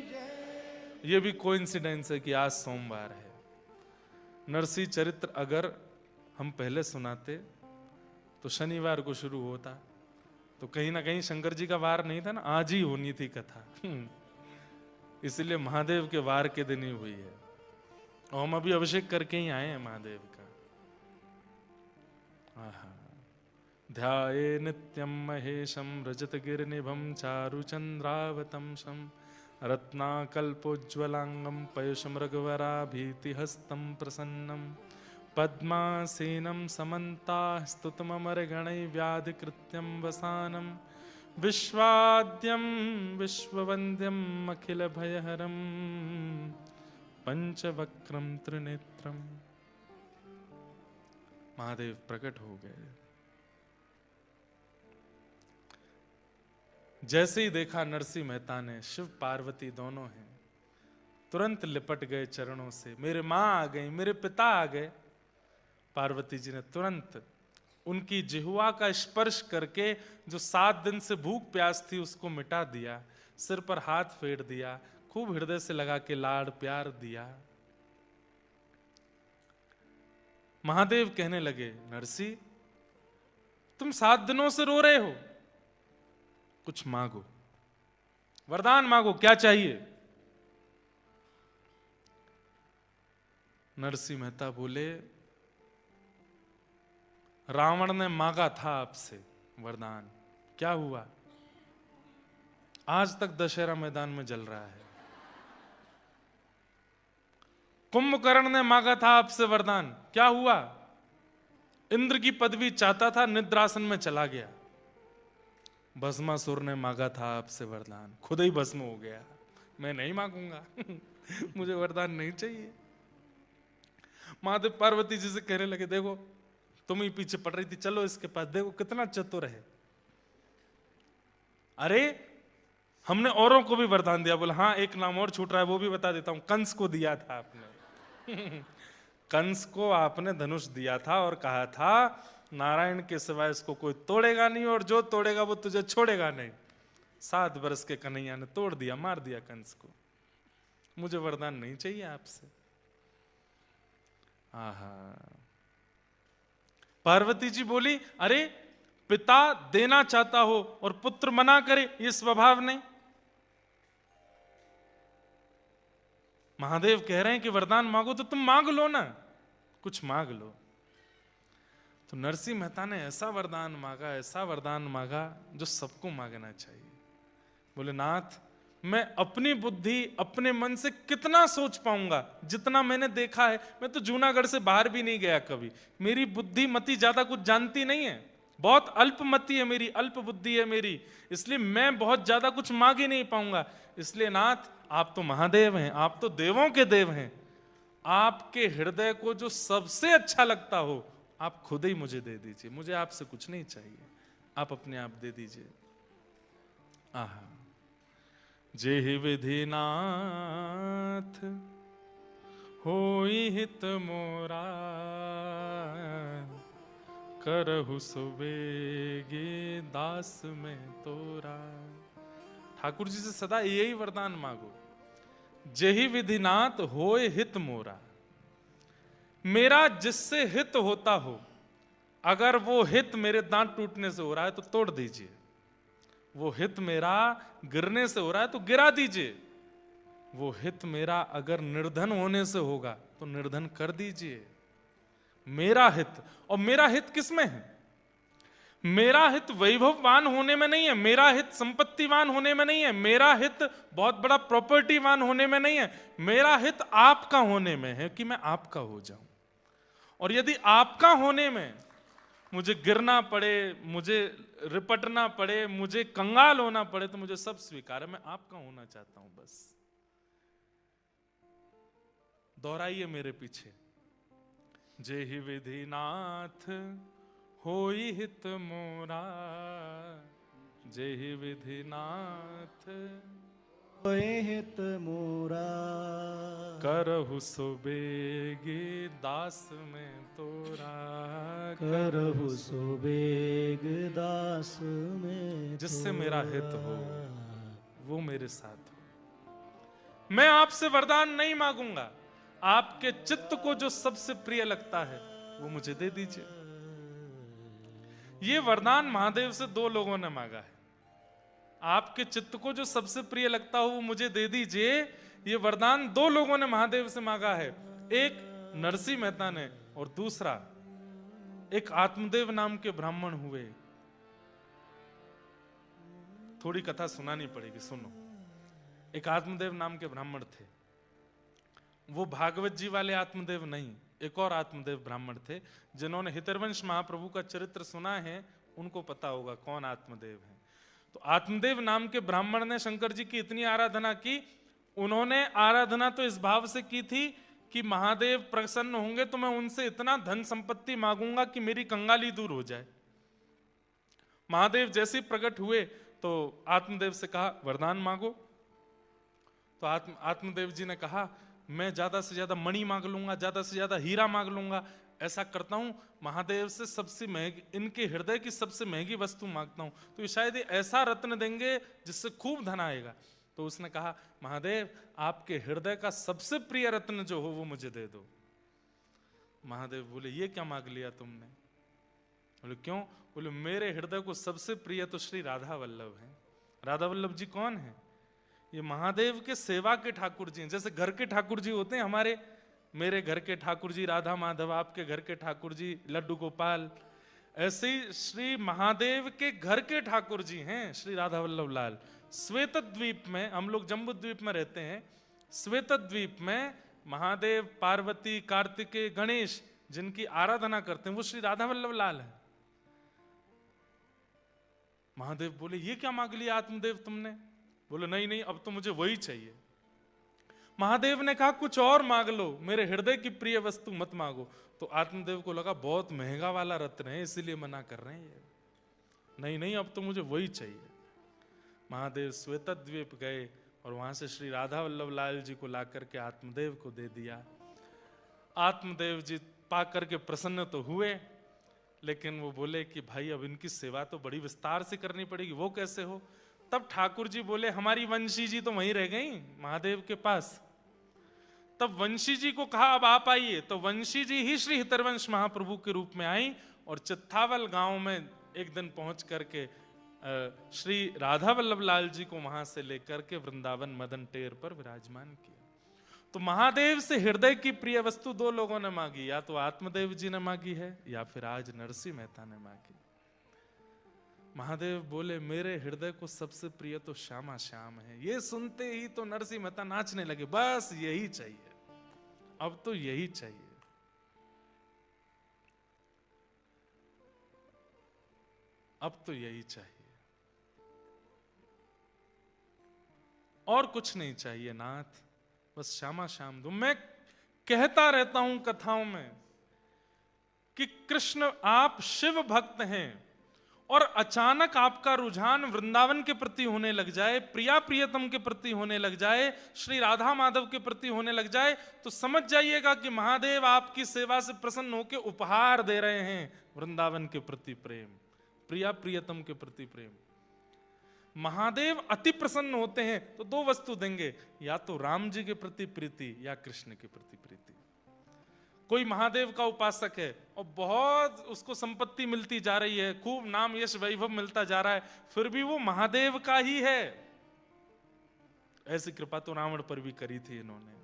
ये भी कोइंसिडेंस है कि आज सोमवार है। नरसिंह चरित्र अगर हम पहले सुनाते तो शनिवार को शुरू होता, तो कहीं ना कहीं शंकर जी का वार नहीं था ना, आज ही होनी थी कथा। इसलिए महादेव के वार के दिन ही हुई है, और हम अभी अभिषेक करके ही आए हैं महादेव का। आहा, ध्याये नित्यं महेशं रजतगिरिनिभं चारुचन्द्रावतंसं रत्नाकल्पोज्ज्वलांगं पयुषमृगवराभीतिहस्तं प्रसन्नं पद्मासीनं समन्ताः स्तुतममरगणैर्व्याधिकृत्यं वसानं विश्वाद्यं विश्ववन्द्यं अखिलभयहरं पंचवक्रं त्रिनेत्रं। महादेव प्रकट हो गए। जैसे ही देखा नरसिंह मेहता ने शिव पार्वती दोनों हैं, तुरंत लिपट गए चरणों से। मेरे मां आ गई, मेरे पिता आ गए। पार्वती जी ने तुरंत उनकी जिह्वा का स्पर्श करके जो 7 दिन से भूख प्यास थी उसको मिटा दिया, सिर पर हाथ फेर दिया, खूब हृदय से लगा के लाड़ प्यार दिया। महादेव कहने लगे, नरसिंह तुम 7 दिनों से रो रहे हो, कुछ मांगो, वरदान मांगो, क्या चाहिए? नरसिंह मेहता बोले, रावण ने मांगा था आपसे वरदान, क्या हुआ? आज तक दशहरा मैदान में जल रहा है। कुंभकर्ण ने मांगा था आपसे वरदान, क्या हुआ? इंद्र की पदवी चाहता था, निद्रासन में चला गया। भस्मासुर ने मांगा था आपसे वरदान, खुद ही भस्म हो गया। मैं नहीं मांगूंगा मुझे वरदान नहीं चाहिए। महादेव पार्वती जी से कहने लगे, देखो तुम ही पीछे पड़ रही थी, चलो इसके पास, देखो कितना चतुर है। अरे हमने औरों को भी वरदान दिया। बोला, हाँ एक नाम और छूट रहा है, वो भी बता देता हूं। कंस को दिया था आपने कंस को आपने धनुष दिया था और कहा था नारायण के सिवाय इसको कोई तोड़ेगा नहीं, और जो तोड़ेगा वो तुझे छोड़ेगा नहीं। 7 वर्ष के कन्हैया ने तोड़ दिया, मार दिया कंस को। मुझे वरदान नहीं चाहिए आपसे। आहा, पार्वती जी बोली, अरे पिता देना चाहता हो और पुत्र मना करे, ये स्वभाव नहीं। महादेव कह रहे हैं कि वरदान मांगो तो तुम मांग लो ना, कुछ मांग लो। तो नरसिंह मेहता ने ऐसा वरदान मांगा, ऐसा वरदान मांगा जो सबको मांगना चाहिए। बोले, नाथ मैं अपनी बुद्धि अपने मन से कितना सोच पाऊंगा, जितना मैंने देखा है। मैं तो जूनागढ़ से बाहर भी नहीं गया कभी, मेरी बुद्धि मति ज्यादा कुछ जानती नहीं है, बहुत अल्पमति है मेरी, अल्प बुद्धि है मेरी, इसलिए मैं बहुत ज्यादा कुछ मांग ही नहीं पाऊंगा। इसलिए नाथ आप तो महादेव हैं, आप तो देवों के देव हैं, आपके हृदय को जो सबसे अच्छा लगता हो आप खुद ही मुझे दे दीजिए। मुझे आपसे कुछ नहीं चाहिए, आप अपने आप दे दीजिए। आहा, जेहि विधि नाथ होई हित मोरा, करहु सुबेगे दास में तोरा। ठाकुर जी से सदा यही वरदान मांगो, जेहि विधिनाथ होए हित मोरा। मेरा जिससे हित होता हो, अगर वो हित मेरे दांत टूटने से हो रहा है तो तोड़ दीजिए, वो हित मेरा गिरने से हो रहा है तो गिरा दीजिए, वो हित मेरा अगर निर्धन होने से होगा तो निर्धन कर दीजिए। मेरा हित, और मेरा हित किसमें है? मेरा हित वैभववान होने में नहीं है, मेरा हित संपत्तिवान होने में नहीं है, मेरा हित बहुत बड़ा प्रॉपर्टीवान होने में नहीं है, मेरा हित आपका होने में है कि मैं आपका हो जाऊं। और यदि आपका होने में मुझे गिरना पड़े, मुझे रिपटना पड़े, मुझे कंगाल होना पड़े, तो मुझे सब स्वीकार है, मैं आपका होना चाहता हूं। बस दोहराइए मेरे पीछे, जेहि विधिनाथ होई हित मोरा, जेहि विधिनाथ होए हित मोरा। करहु सुबेगे दास में तोरा। करहु सुबेग दास में जिससे मेरा हित हो वो मेरे साथ हो। मैं आपसे वरदान नहीं मांगूंगा, आपके चित्त को जो सबसे प्रिय लगता है वो मुझे दे दीजिए। ये वरदान महादेव से दो लोगों ने मांगा है। आपके चित्त को जो सबसे प्रिय लगता हो वो मुझे दे दीजिए, ये वरदान दो लोगों ने महादेव से मांगा है। एक नरसिंह मेहता ने और दूसरा एक आत्मदेव नाम के ब्राह्मण हुए। थोड़ी कथा सुनानी पड़ेगी, सुनो। एक आत्मदेव नाम के ब्राह्मण थे, वो भागवत जी वाले आत्मदेव नहीं, एक और आत्मदेव ब्राह्मण थे। जिन्होंने हितरवंश महाप्रभु का चरित्र सुना है उनको पता होगा कौन आत्मदेव है। तो आत्मदेव नाम के ब्राह्मण ने शंकर जी की इतनी आराधना की, उन्होंने आराधना तो इस भाव से की थी कि महादेव प्रसन्न होंगे तो मैं उनसे इतना धन संपत्ति मांगूंगा कि मेरी कंगाली दूर हो जाए। महादेव जैसे ही प्रकट हुए तो आत्मदेव से कहा वरदान मांगो। तो आत्मदेव जी ने कहा मैं ज्यादा से ज्यादा मणि मांग लूंगा, ज्यादा से ज्यादा हीरा मांग लूंगा। ऐसा करता हूं महादेव से सबसे महंगी, इनके हृदय की सबसे महंगी वस्तु मांगता हूं, तो ये शायद ऐसा रत्न देंगे जिससे खूब धन आएगा। तो उसने कहा महादेव आपके हृदय का सबसे प्रिय रत्न जो हो वो मुझे दे दो। महादेव बोले ये क्या मांग लिया तुमने? बोले क्यों? बोले मेरे हृदय को सबसे प्रिय तो श्री राधा वल्लभ है। राधा वल्लभ जी कौन है? ये महादेव के सेवा के ठाकुर जी हैं। जैसे घर के ठाकुर जी होते हैं हमारे, मेरे घर के ठाकुर जी राधा माधव, आपके घर के ठाकुर जी लड्डू गोपाल, ऐसे ही श्री महादेव के घर के ठाकुर जी हैं श्री राधा वल्लभ लाल। श्वेत द्वीप में, हम लोग जम्बू द्वीप में रहते हैं, श्वेत द्वीप में महादेव, पार्वती, कार्तिकेय, गणेश जिनकी आराधना करते हैं वो श्री राधा वल्लभ लाल है। महादेव बोले ये क्या मांग लिया आत्मदेव तुमने? बोले नहीं नहीं अब तो मुझे वही चाहिए। महादेव ने कहा कुछ और मांग लो, मेरे हृदय की प्रिय वस्तु मत मांगो। तो आत्मदेव को लगा बहुत महंगा वाला रत्न है इसीलिए मना कर रहे हैं ये। नहीं नहीं अब तो मुझे वही चाहिए। महादेव श्वेत द्वीप गए और वहां से श्री राधा वल्लभ लाल जी को ला करके आत्मदेव को दे दिया। आत्मदेव जी पा करके प्रसन्न तो हुए, लेकिन वो बोले कि भाई अब इनकी सेवा तो बड़ी विस्तार से करनी पड़ेगी। वो कैसे हो? तब ठाकुर जी बोले हमारी वंशी जी तो वहीं रह गई महादेव के पास। तब वंशी जी को कहा अब आप आइए। तो वंशी जी ही श्री हितरवंश महाप्रभु के रूप में आई और चित्तावल गांव में एक दिन पहुंच करके श्री राधा वल्लभ लाल जी को वहां से लेकर के वृंदावन मदन टेर पर विराजमान किया। तो महादेव से हृदय की प्रिय वस्तु दो लोगों ने मांगी, या तो आत्मदेव जी ने मांगी है या फिर आज नरसिंह मेहता ने मांगी। महादेव बोले मेरे हृदय को सबसे प्रिय तो श्यामा श्याम है। ये सुनते ही तो नरसिंह मेहता नाचने लगे, बस यही चाहिए, अब तो यही चाहिए। अब तो यही चाहिए, और कुछ नहीं चाहिए नाथ, बस श्यामा श्याम दो। मैं कहता रहता हूं कथाओं में कि कृष्ण आप शिव भक्त हैं और अचानक आपका रुझान वृंदावन के प्रति होने लग जाए, प्रिया प्रियतम के प्रति होने लग जाए, श्री राधा माधव के प्रति होने लग जाए, तो समझ जाइएगा कि महादेव आपकी सेवा से प्रसन्न होकर उपहार दे रहे हैं, वृंदावन के प्रति प्रेम, प्रिया प्रियतम के प्रति प्रेम। महादेव अति प्रसन्न होते हैं तो दो वस्तु देंगे, या तो राम जी के प्रति प्रीति या कृष्ण के प्रति प्रीति। कोई महादेव का उपासक है और बहुत उसको संपत्ति मिलती जा रही है, खूब नाम यश वैभव मिलता जा रहा है, फिर भी वो महादेव का ही है। ऐसी कृपा तो रावण पर भी करी थी इन्होंने।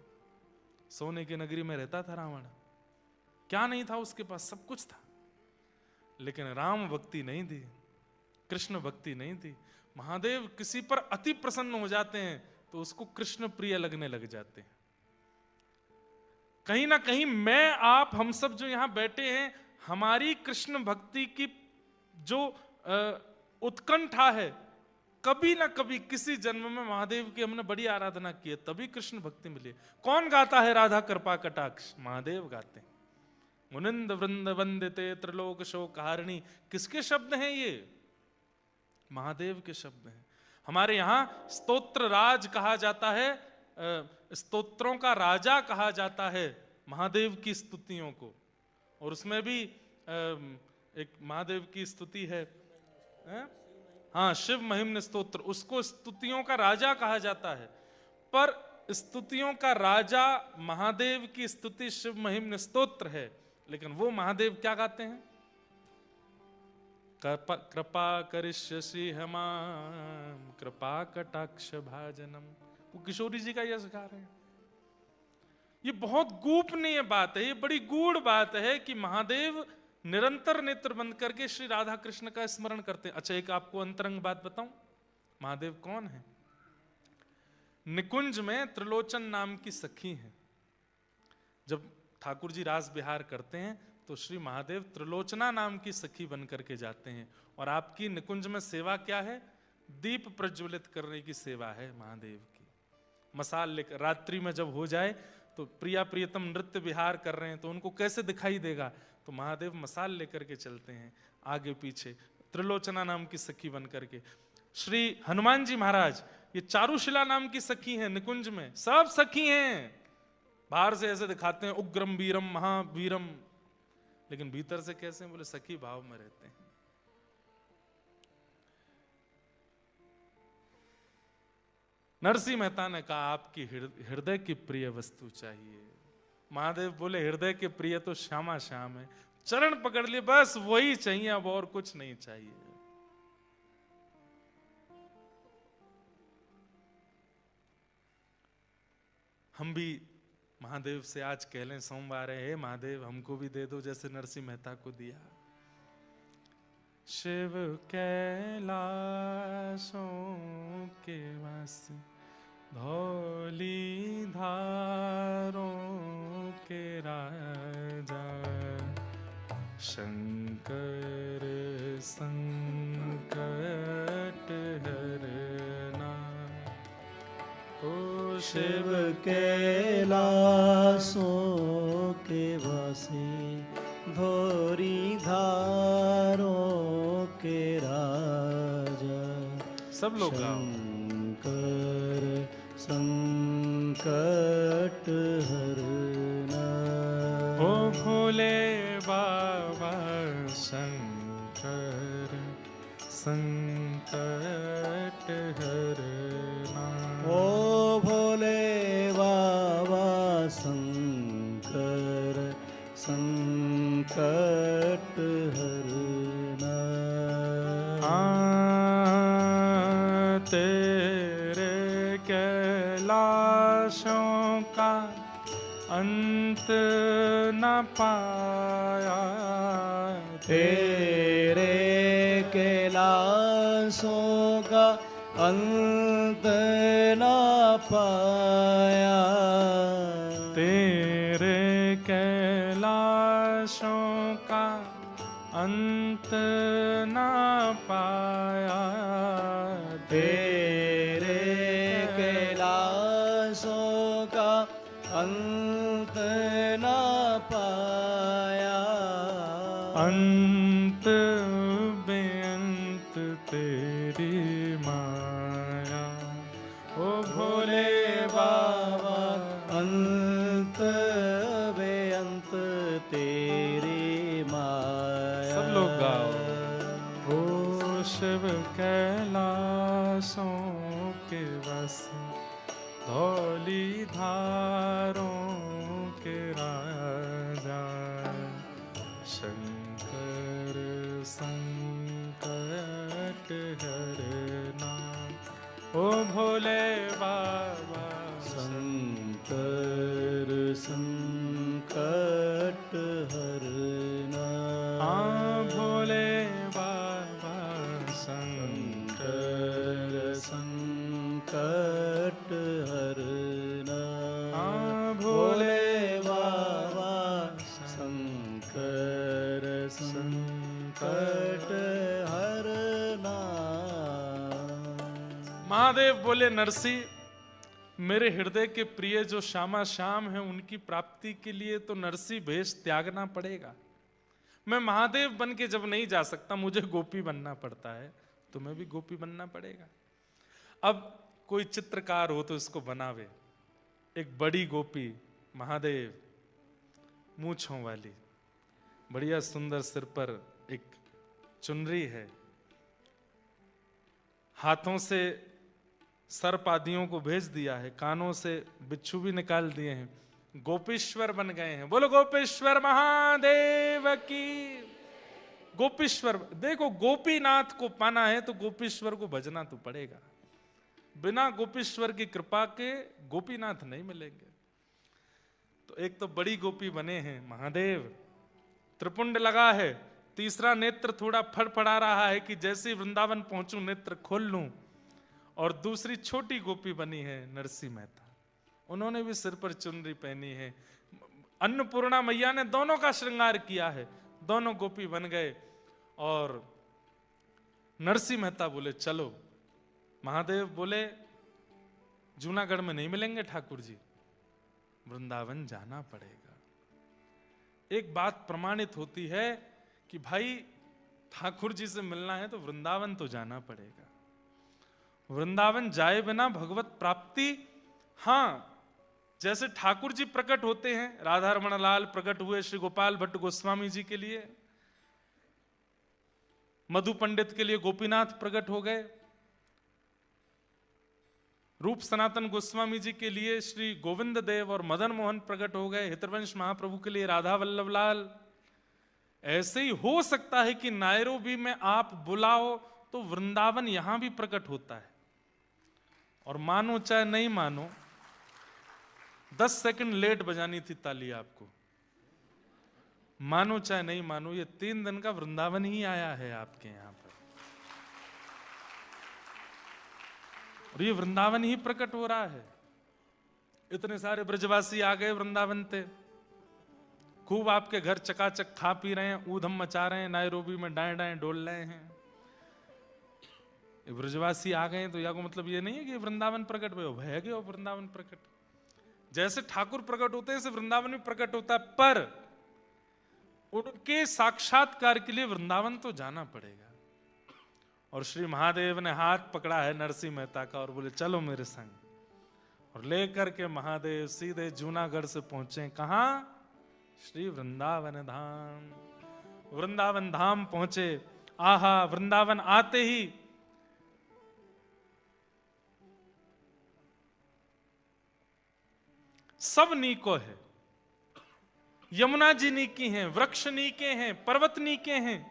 सोने की नगरी में रहता था रावण, क्या नहीं था उसके पास, सब कुछ था, लेकिन राम भक्ति नहीं थी, कृष्ण भक्ति नहीं थी। महादेव किसी पर अति प्रसन्न हो जाते हैं तो उसको कृष्ण प्रिय लगने लग जाते हैं। कहीं ना कहीं मैं, आप, हम सब जो यहां बैठे हैं, हमारी कृष्ण भक्ति की जो उत्कंठा है, कभी ना कभी किसी जन्म में महादेव की हमने बड़ी आराधना की है, तभी कृष्ण भक्ति मिली। कौन गाता है राधा कृपा कटाक्ष? महादेव गाते हैं। मुनिंद वृंद वंदिते त्रिलोक शोकहारिणी, किसके शब्द हैं ये? महादेव के शब्द हैं। हमारे यहां स्तोत्र राज कहा जाता है, स्तोत्रों का राजा कहा जाता है महादेव की स्तुतियों को, और उसमें भी एक महादेव की स्तुति है, हाँ, शिव महिम्न स्तोत्र, उसको स्तुतियों का राजा कहा जाता है। पर स्तुतियों का राजा महादेव की स्तुति शिव महिम्न स्तोत्र है, लेकिन वो महादेव क्या गाते हैं? कृपा करिष्यसि हमाम कृपा कटाक्ष भाजनम। वो किशोरी जी का यह गा रहे हैं। ये बहुत गोपनीय बात है, ये बड़ी गूढ़ बात है कि महादेव निरंतर नेत्र बंद करके श्री राधा कृष्ण का स्मरण करते हैं। अच्छा, एक आपको अंतरंग बात बताऊं, महादेव कौन है? निकुंज में त्रिलोचन नाम की सखी है। जब ठाकुर जी रास विहार करते हैं तो श्री महादेव त्रिलोचना नाम की सखी बन करके जाते हैं, और आपकी निकुंज में सेवा क्या है? दीप प्रज्वलित करने की सेवा है महादेव की। मसाल लेकर रात्रि में जब हो जाए तो प्रिया प्रियतम नृत्य विहार कर रहे हैं तो उनको कैसे दिखाई देगा? तो महादेव मसाल लेकर के चलते हैं आगे पीछे, त्रिलोचना नाम की सखी बन करके। श्री हनुमान जी महाराज, ये चारुशिला नाम की सखी हैं निकुंज में, सब सखी हैं। बाहर से ऐसे दिखाते हैं उग्रम वीरम महावीरम, लेकिन भीतर से कैसे? बोले सखी भाव में रहते हैं। नरसिंह मेहता ने कहा आपकी हृदय की प्रिय वस्तु चाहिए। महादेव बोले हृदय के प्रिय तो श्यामा श्याम है, चरण पकड़ लिए, बस वही चाहिए, अब और कुछ नहीं चाहिए। हम भी महादेव से आज कह लें सोमवार है, महादेव हमको भी दे दो जैसे नरसिंह मेहता को दिया। शिव कैलाशों के वासी धौली धारों के राजा, शंकर संकट हरना। ओ शिव कैलाशों के वासी धौरी धारों के राजा, सब लोग गाओ। शंकर संकट हरना। ओ भोले बाबा शंकर संकट हरना। ओ भोले बाबा शंकर संकट हरना। तेरे कैलाशों का अंत न पाया, तेरे कैलाशों का अंत न पाया। तेरे कैलाशों का अंत न पाया। तेरे कैलाशों का अंत न पाया। अंत बेअंत तेरी माया। ओ भोले बाबा अंत बेअंत तेरी माया। सब देशों के वस, धौली धारों के राजा, शंकर संकट हरना। ओ भोले बाबा शंकर संकट हरना। हाँ भोले बाबा शंकर संकट हरना। हाँ भोले बाबा शंकर संकट हरना। महादेव बोले नरसी, मेरे हृदय के प्रिय जो श्यामा श्याम हैं उनकी प्राप्ति के लिए तो नरसी भेष त्यागना पड़ेगा। मैं महादेव बन के जब नहीं जा सकता, मुझे गोपी बनना पड़ता है, तुम्हें भी गोपी बनना पड़ेगा। अब कोई चित्रकार हो तो इसको बनावे। एक बड़ी गोपी महादेव, मूंछों वाली, बढ़िया सुंदर, सिर पर एक चुनरी है, हाथों से सर्प आदियों को भेज दिया है, कानों से बिच्छू भी निकाल दिए हैं, गोपीश्वर बन गए हैं। बोलो गोपेश्वर महादेव की। गोपीश्वर, देखो गोपीनाथ को पाना है तो गोपीश्वर को भजना तो पड़ेगा। बिना गोपीश्वर की कृपा के गोपीनाथ नहीं मिलेंगे। तो एक तो बड़ी गोपी बने हैं महादेव, त्रिपुंड लगा है, तीसरा नेत्र थोड़ा फड़फड़ा रहा है कि जैसे वृंदावन पहुंचूं नेत्र खोल लूं। और दूसरी छोटी गोपी बनी है नरसी मेहता, उन्होंने भी सिर पर चुनरी पहनी है। अन्नपूर्णा मैया ने दोनों का श्रृंगार किया है, दोनों गोपी बन गए। और नरसी मेहता बोले चलो। महादेव बोले जूनागढ़ में नहीं मिलेंगे ठाकुर जी, वृंदावन जाना पड़ेगा। एक बात प्रमाणित होती है कि भाई ठाकुर जी से मिलना है तो वृंदावन तो जाना पड़ेगा। वृंदावन जाए बिना भगवत प्राप्ति, हाँ जैसे ठाकुर जी प्रकट होते हैं, राधा रमण लाल प्रकट हुए श्री गोपाल भट्ट गोस्वामी जी के लिए, मधु पंडित के लिए गोपीनाथ प्रकट हो गए, रूप सनातन गोस्वामी जी के लिए श्री गोविंद देव और मदन मोहन प्रकट हो गए, हितवंश महाप्रभु के लिए राधा वल्लभ लाल। ऐसे ही हो सकता है कि नायरोबी में आप बुलाओ तो वृंदावन यहां भी प्रकट होता है। और मानो चाहे नहीं मानो, 10 सेकंड लेट बजानी थी ताली आपको, मानो चाहे नहीं मानो, ये 3 दिन का वृंदावन ही आया है आपके यहां पर, और ये वृंदावन ही प्रकट हो रहा है। इतने सारे ब्रजवासी आ गए वृंदावन से, खूब आपके घर चकाचक खा पी रहे हैं, ऊधम मचा रहे हैं, नायरोबी में डाएं डाएं डोल रहे हैं। ब्रजवासी आ गए तो या को मतलब ये नहीं है कि वृंदावन प्रकट हुए, भय गए वृंदावन प्रकट। जैसे ठाकुर प्रकट होते हैं ऐसे वृंदावन भी प्रकट होता है, पर उनके साक्षात्कार के लिए वृंदावन तो जाना पड़ेगा। और श्री महादेव ने हाथ पकड़ा है नरसी मेहता का और बोले चलो मेरे संग, और लेकर के महादेव सीधे जूनागढ़ से पहुंचे कहां? श्री वृंदावन धाम। वृंदावन धाम पहुंचे। आहा, वृंदावन आते ही सब नीको है, यमुना जी नीकी हैं, वृक्ष नीके हैं, पर्वत नीके हैं,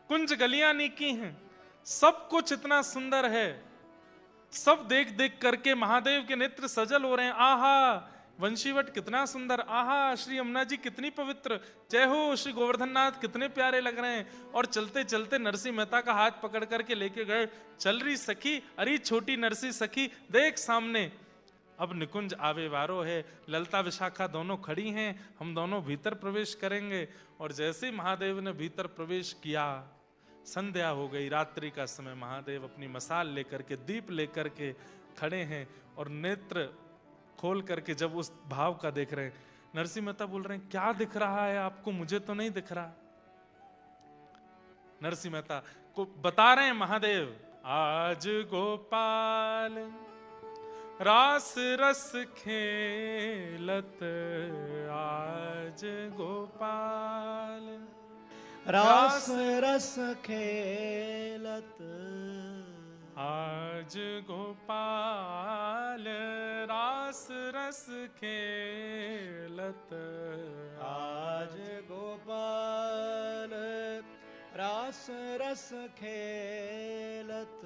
कुंज गलियां नीकी हैं, सब कुछ इतना सुंदर है। सब देख देख करके महादेव के नेत्र सजल हो रहे हैं। आहा, वंशीवट कितना सुंदर, आहा श्री यमुना जी कितनी पवित्र, जय हो श्री गोवर्धननाथ कितने प्यारे लग रहे हैं। और चलते चलते नरसी मेहता का हाथ पकड़ करके लेके गए। चल रही सखी, अरे छोटी नरसी सखी देख सामने, अब निकुंज आवे वारो है, ललता विशाखा दोनों खड़ी हैं, हम दोनों भीतर प्रवेश करेंगे। और जैसे महादेव ने भीतर प्रवेश किया, संध्या हो गई, रात्रि का समय। महादेव अपनी मसाल लेकर के, दीप लेकर के खड़े हैं और नेत्र खोल करके जब उस भाव का देख रहे हैं, नरसी मेहता बोल रहे हैं क्या दिख रहा है आपको, मुझे तो नहीं दिख रहा। नरसी मेहता को बता रहे हैं महादेव, आज गोपाल रास रस खेलत, आज गोपाल रास रस खेलत, आज गोपाल रास रस खेलत, आज गोपाल रास रस खेलत,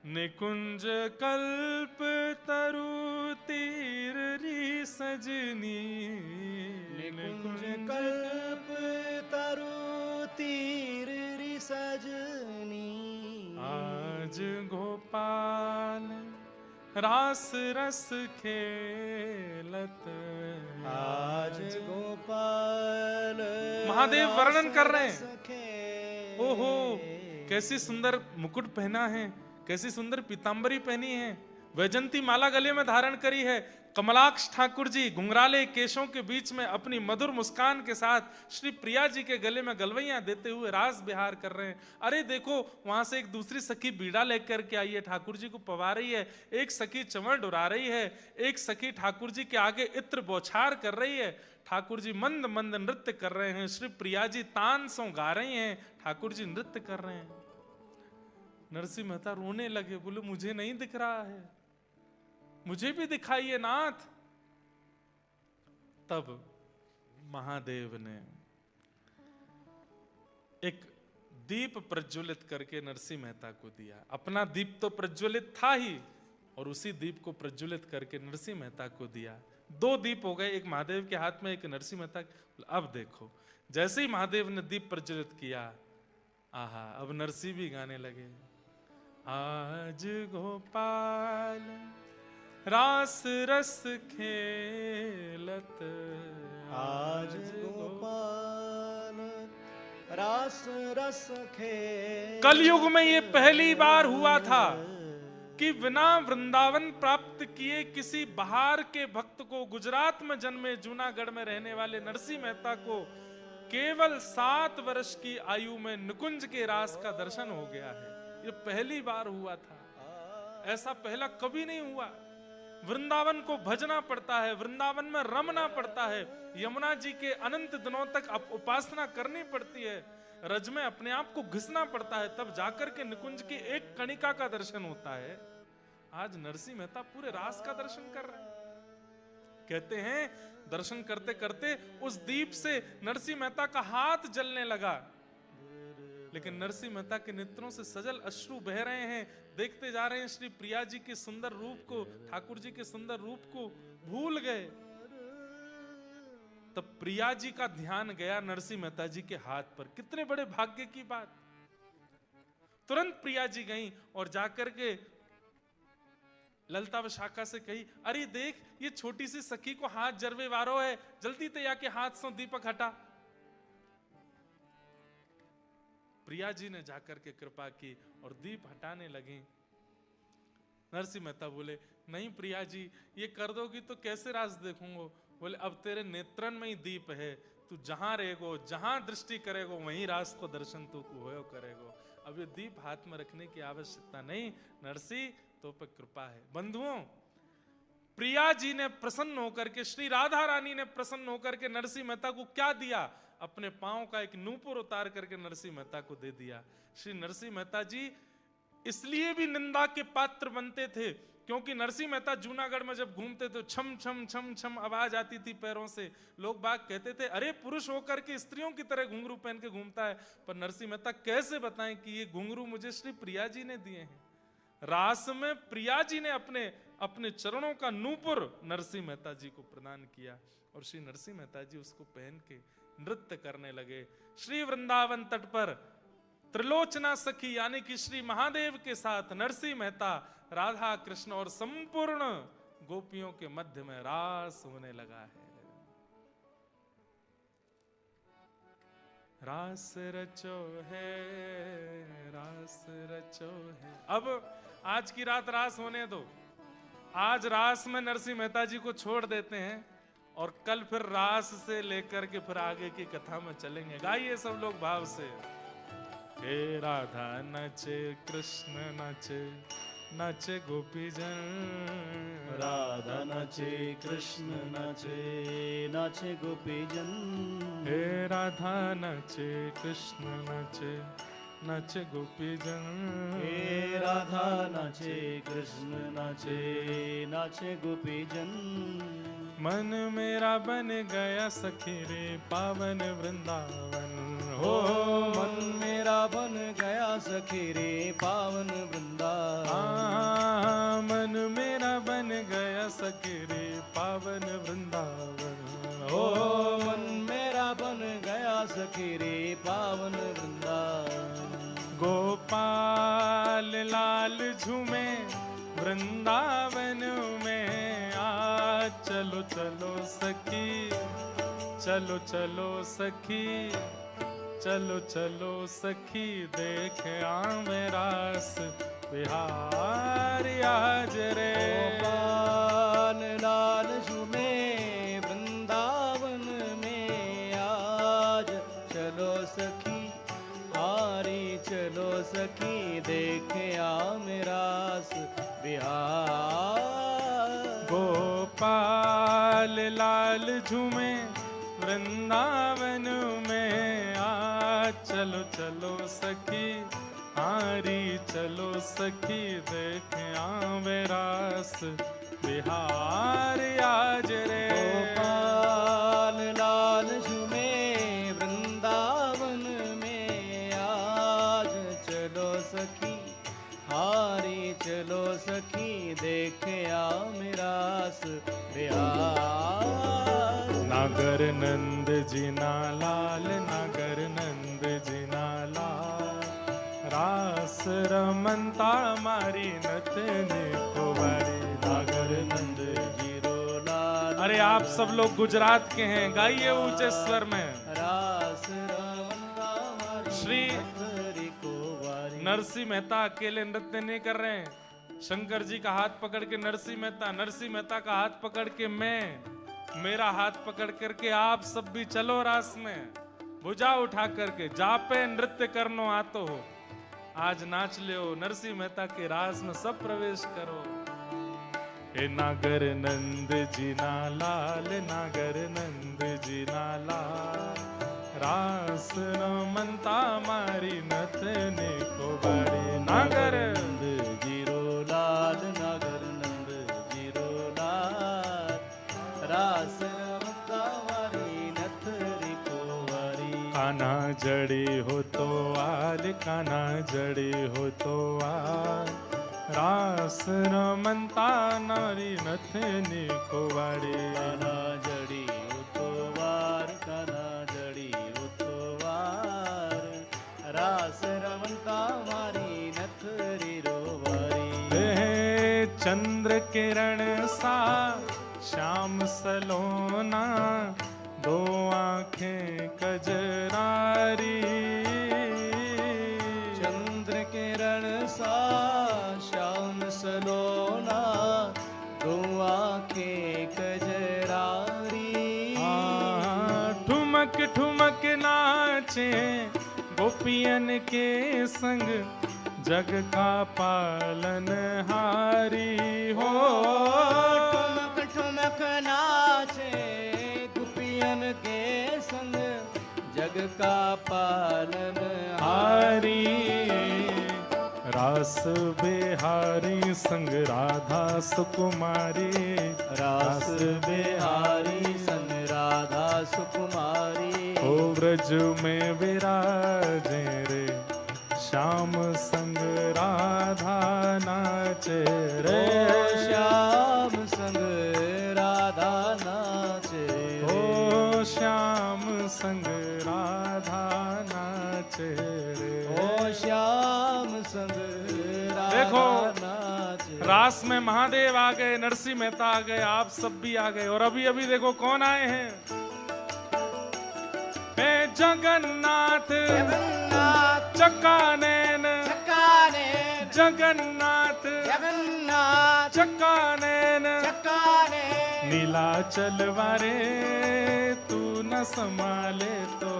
निकुंज कल्प तरु तीर री सजनी, निकुंज कल्प तरु तीर री सजनी, आज गोपाल रास रस खेलत, आज गोपाल महादेव वर्णन कर रहे हैं। रस खेलत। ओहो, कैसी सुंदर मुकुट पहना है, कैसी सुंदर पीतांबरी पहनी है, वैजंती माला गले में धारण करी है। कमलाक्ष ठाकुर जी घुंघराले केशों के बीच में अपनी मधुर मुस्कान के साथ श्री प्रिया जी के गले में गलवैयां देते हुए रास विहार कर रहे हैं। अरे देखो, वहां से एक दूसरी सखी बीड़ा लेकर के आई है, ठाकुर जी को पवा रही है। एक सखी चंवर डुरा रही है, एक सखी ठाकुर जी के आगे इत्र बौछार कर रही है। ठाकुर जी मंद मंद नृत्य कर रहे हैं, श्री प्रिया जी तान सो गा रही हैं, ठाकुर जी नृत्य कर रहे हैं। नरसिंह मेहता रोने लगे, बोले मुझे नहीं दिख रहा है, मुझे भी दिखाइए नाथ। तब महादेव ने एक दीप प्रज्वलित करके नरसिंह मेहता को दिया। अपना दीप तो प्रज्वलित था ही, और उसी दीप को प्रज्वलित करके नरसिंह मेहता को दिया। 2 दीप हो गए, एक महादेव के हाथ में, एक नरसिंह मेहता। अब देखो, जैसे ही महादेव ने दीप प्रज्वलित किया, आहा, अब नरसिंह भी गाने लगे। आज गोपाल रास रस खेलत, आज गोपाल रास रस खेलत। कलयुग में ये पहली बार हुआ था कि बिना वृंदावन प्राप्त किए किसी बाहर के भक्त को, गुजरात में जन्मे जूनागढ़ में रहने वाले नरसिंह मेहता को केवल 7 वर्ष की आयु में निकुंज के रास का दर्शन हो गया है। ये पहली बार हुआ था, ऐसा पहला कभी नहीं हुआ। वृंदावन को भजना पड़ता है, वृंदावन में रमना पड़ता है, यमुना जी के अनंत दिनों तक उपासना करनी पड़ती है, रज में अपने आप को घिसना पड़ता है, तब जाकर के निकुंज की एक कणिका का दर्शन होता है। आज नरसिंह मेहता पूरे रास का दर्शन कर रहे हैं। कहते हैं दर्शन करते करते उस दीप से नरसिंह मेहता का हाथ जलने लगा, लेकिन नरसिंह मेहता के नेत्रों से सजल अश्रु बह रहे हैं। देखते जा रहे हैं श्री प्रिया जी के सुंदर रूप को, ठाकुर जी के सुंदर रूप को भूल गए। तब प्रिया जी का ध्यान गया नरसिंह मेहता जी के हाथ पर। कितने बड़े भाग्य की बात। तुरंत प्रिया जी गईं और जाकर के ललता विशाखा से कही, अरे देख, ये छोटी सी सखी को हाथ जरवे वारो है, जल्दी ते आके हाथ से दीपक हटा। प्रिया जी ने जाकर के कृपा की और दीप हटाने लगी। नरसिंह मेहता बोले, नहीं प्रिया जी, ये कर दोगी तो कैसे रास देखूंगा। बोले, अब तेरे नेत्रन में ही दीप है, तू जहां रहेगो, जहां दृष्टि करेगो, वहीं रास को दर्शन तू को होयो करेगो। अब ये दीप हाथ में रखने की आवश्यकता नहीं, नरसिंह तो पर कृपा है। बंधुओं, प्रिया जी ने प्रसन्न होकर के, श्री राधा रानी ने प्रसन्न होकर के नरसिंह मेहता को क्या दिया? अपने पांव का एक नूपुर उतार करके नरसिंह मेहता को दे दिया। श्री नरसिंह मेहता जी इसलिए भी निंदा के पात्र बनते थे क्योंकि नरसिंह मेहता जूनागढ़ में जब घूमते तो छम छम छम छम आवाज आती थी पैरों से। लोग बाग कहते थे, अरे पुरुष होकर के स्त्रियों की तरह घुंघरू पहन के घूमता है। पर नरसिंह मेहता कैसे बताएं कि ये घुंघरू मुझे श्री प्रिया जी ने दिए हैं। रास में प्रिया जी ने अपने चरणों का नूपुर नरसिंह मेहता जी को प्रदान किया और श्री नरसिंह मेहता जी उसको पहन के नृत्य करने लगे। श्री वृंदावन तट पर त्रिलोचना सखी यानी कि श्री महादेव के साथ नरसिंह मेहता, राधा कृष्ण और संपूर्ण गोपियों के मध्य में रास होने लगा है। रास रचो है, रास रचो है। अब आज की रात रास होने दो। आज रास में नरसिंह मेहता जी को छोड़ देते हैं और कल फिर रास से लेकर के फिर आगे की कथा में चलेंगे। गाइए सब लोग भाव से। हे राधा नचे कृष्ण नचे, नचे गोपी जन। राधा नचे कृष्ण नचे, नाचे गोपी जन। हे राधा नचे कृष्ण नचे, नाचे गोपी जन। हे राधा नाचे कृष्ण नाचे नाचे गोपी जन। मन मेरा बन गया सखी रे पावन वृंदावन। हो मन मेरा बन गया सखी रे पावन वृंदावन। मन मेरा बन गया सखी रे पावन वृंदावन। ओ मन मेरा बन गया सखी रे पावन वृंदावन। गोपाल लाल झूमे वृंदावन में आ चलो चलो सखी, चलो चलो सखी, चलो चलो सखी देख आवे रास बिहार आज रे। गोपाल लाल झूमे वृंदावन में आज चलो सखी हारी चलो सखी देखे आमरास बिहार। गोपाल लाल झूमे वृंदावन में आ चलो चलो सखी हारी चलो सखी देख आवे रास बिहार आज रे। गोपाल लाल झूमे वृंदावन में आज चलो सखी हारी चलो सखी देखे आमरास बिहार। नागर नंद जिना लाल नागर नंद जिना लाल रास रमनता मारी नतने कुंवारी। नागर नंद जीरो लाल। अरे आप सब लोग गुजरात के हैं, गाइए ऊंचे स्वर में। रास रमनता मारी श्री नतने कुंवारी। नरसिंह मेहता अकेले नृत्य नहीं कर रहे हैं। शंकर जी का हाथ पकड़ के नरसिंह मेहता का हाथ पकड़ के मैं, मेरा हाथ पकड़ करके आप सब भी चलो रास में। भुजा उठा करके जापे नृत्य करनो आतो हो, आज नाच ले नरसिंह मेहता के रास में सब प्रवेश करो। हे नागर नंद जी ना लाल नागर नंद जी ना लाल रास रमनता मारी नतने को बारी। नागर नंद जीरो लाल नागर नंद जीरो लाल रास रमनता मारी नथरी कुंवारी। काना जड़ी हो तो आल काना जड़ी हो तो आल रास रमनता नारी नथनी को बारी। काना जड़ी हो तो वार काना जड़ी हो तो वार रास रमनता मारी नथरी रोवारी। हे चंद्र किरण सा श्याम सलोना दो आंखें कजरारी। चंद्र किरण सा श्याम सलोना दो आंखें कजरारी। ठुमक ठुमक नाचे गोपियन के संग जग का पालन हारी। हो ठुमक ठुमक नाचे गोपियन के संग जग का पालन हारी। रास बिहारी संग राधा सुकुमारी। रास बिहारी संग राधा सुकुमारी। ओ ब्रज में विराजे रे श्याम संग राधा नाचे रे। श्याम संग राधा नाचे। ओ श्याम संग राधा नाचे रे। ओ श्याम संग राधा देखो, नाचे। रास में महादेव आ गए, नरसिंह मेहता आ गए, आप सब भी आ गए। और अभी अभी देखो कौन आए हैं। हे जगन्नाथ जगन्नाथ चक्कानैन चक्कानैन जगन्नाथ जगन्नाथ चक्कानैन चक्कानैन। नीलाचल वारे तू न संभाले तो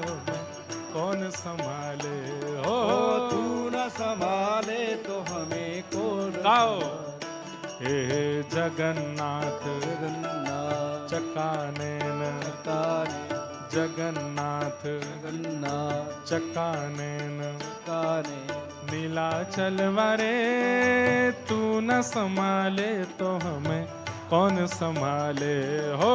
कौन संभाले। हो तू न संभाले तो हमें कौन। गाओ। हे जगन्नाथ जगन्नाथ चक्कानैन चक्कानैन जगन्नाथ जगन्नाथ चकानैन काने नीलाचल वरे तू न संभाले तो हमें कौन संभाले हो।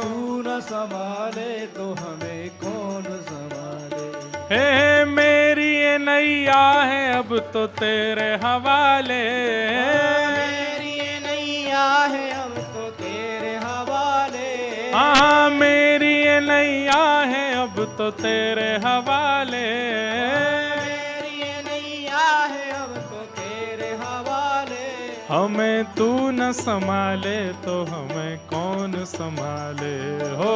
तू न संभाले तो हमें कौन संभाले। हे मेरी ये नैया है अब तो तेरे हवाले। मेरी ये नैया है अब तो तेरे हवाले। हाँ मेरी ये नैया है अब तो तेरे हवाले। मेरी ये नैया है अब तो तेरे हवाले। हमें तू न संभाले तो हमें कौन संभाले हो।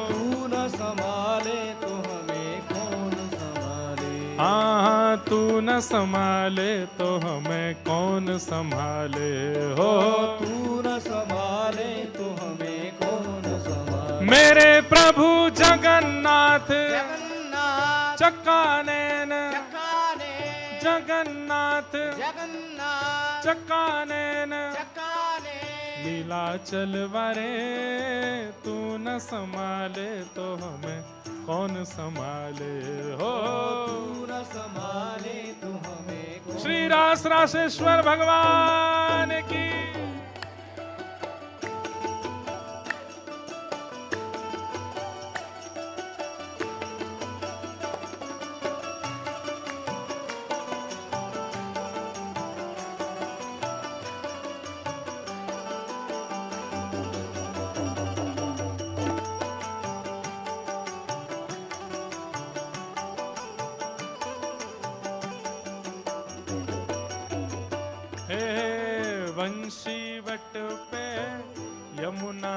तू न संभाले तो हमें कौन संभाले। हाँ तू न संभाले तो हमें कौन संभाले हो। तू न संभाले तो हमें कौन संभाले। मेरे प्रभु जगन्नाथ जगन्नाथ चकानैन चकाने जगन्नाथ जगन्नाथ चकानैन चकाने नीलाचल वरे तू न संभाले तो हमें कौन संभाले हो। तू न संभाले तो हमें कौन। श्री रास रासेश्वर भगवान की। हे वंशी वट पे यमुना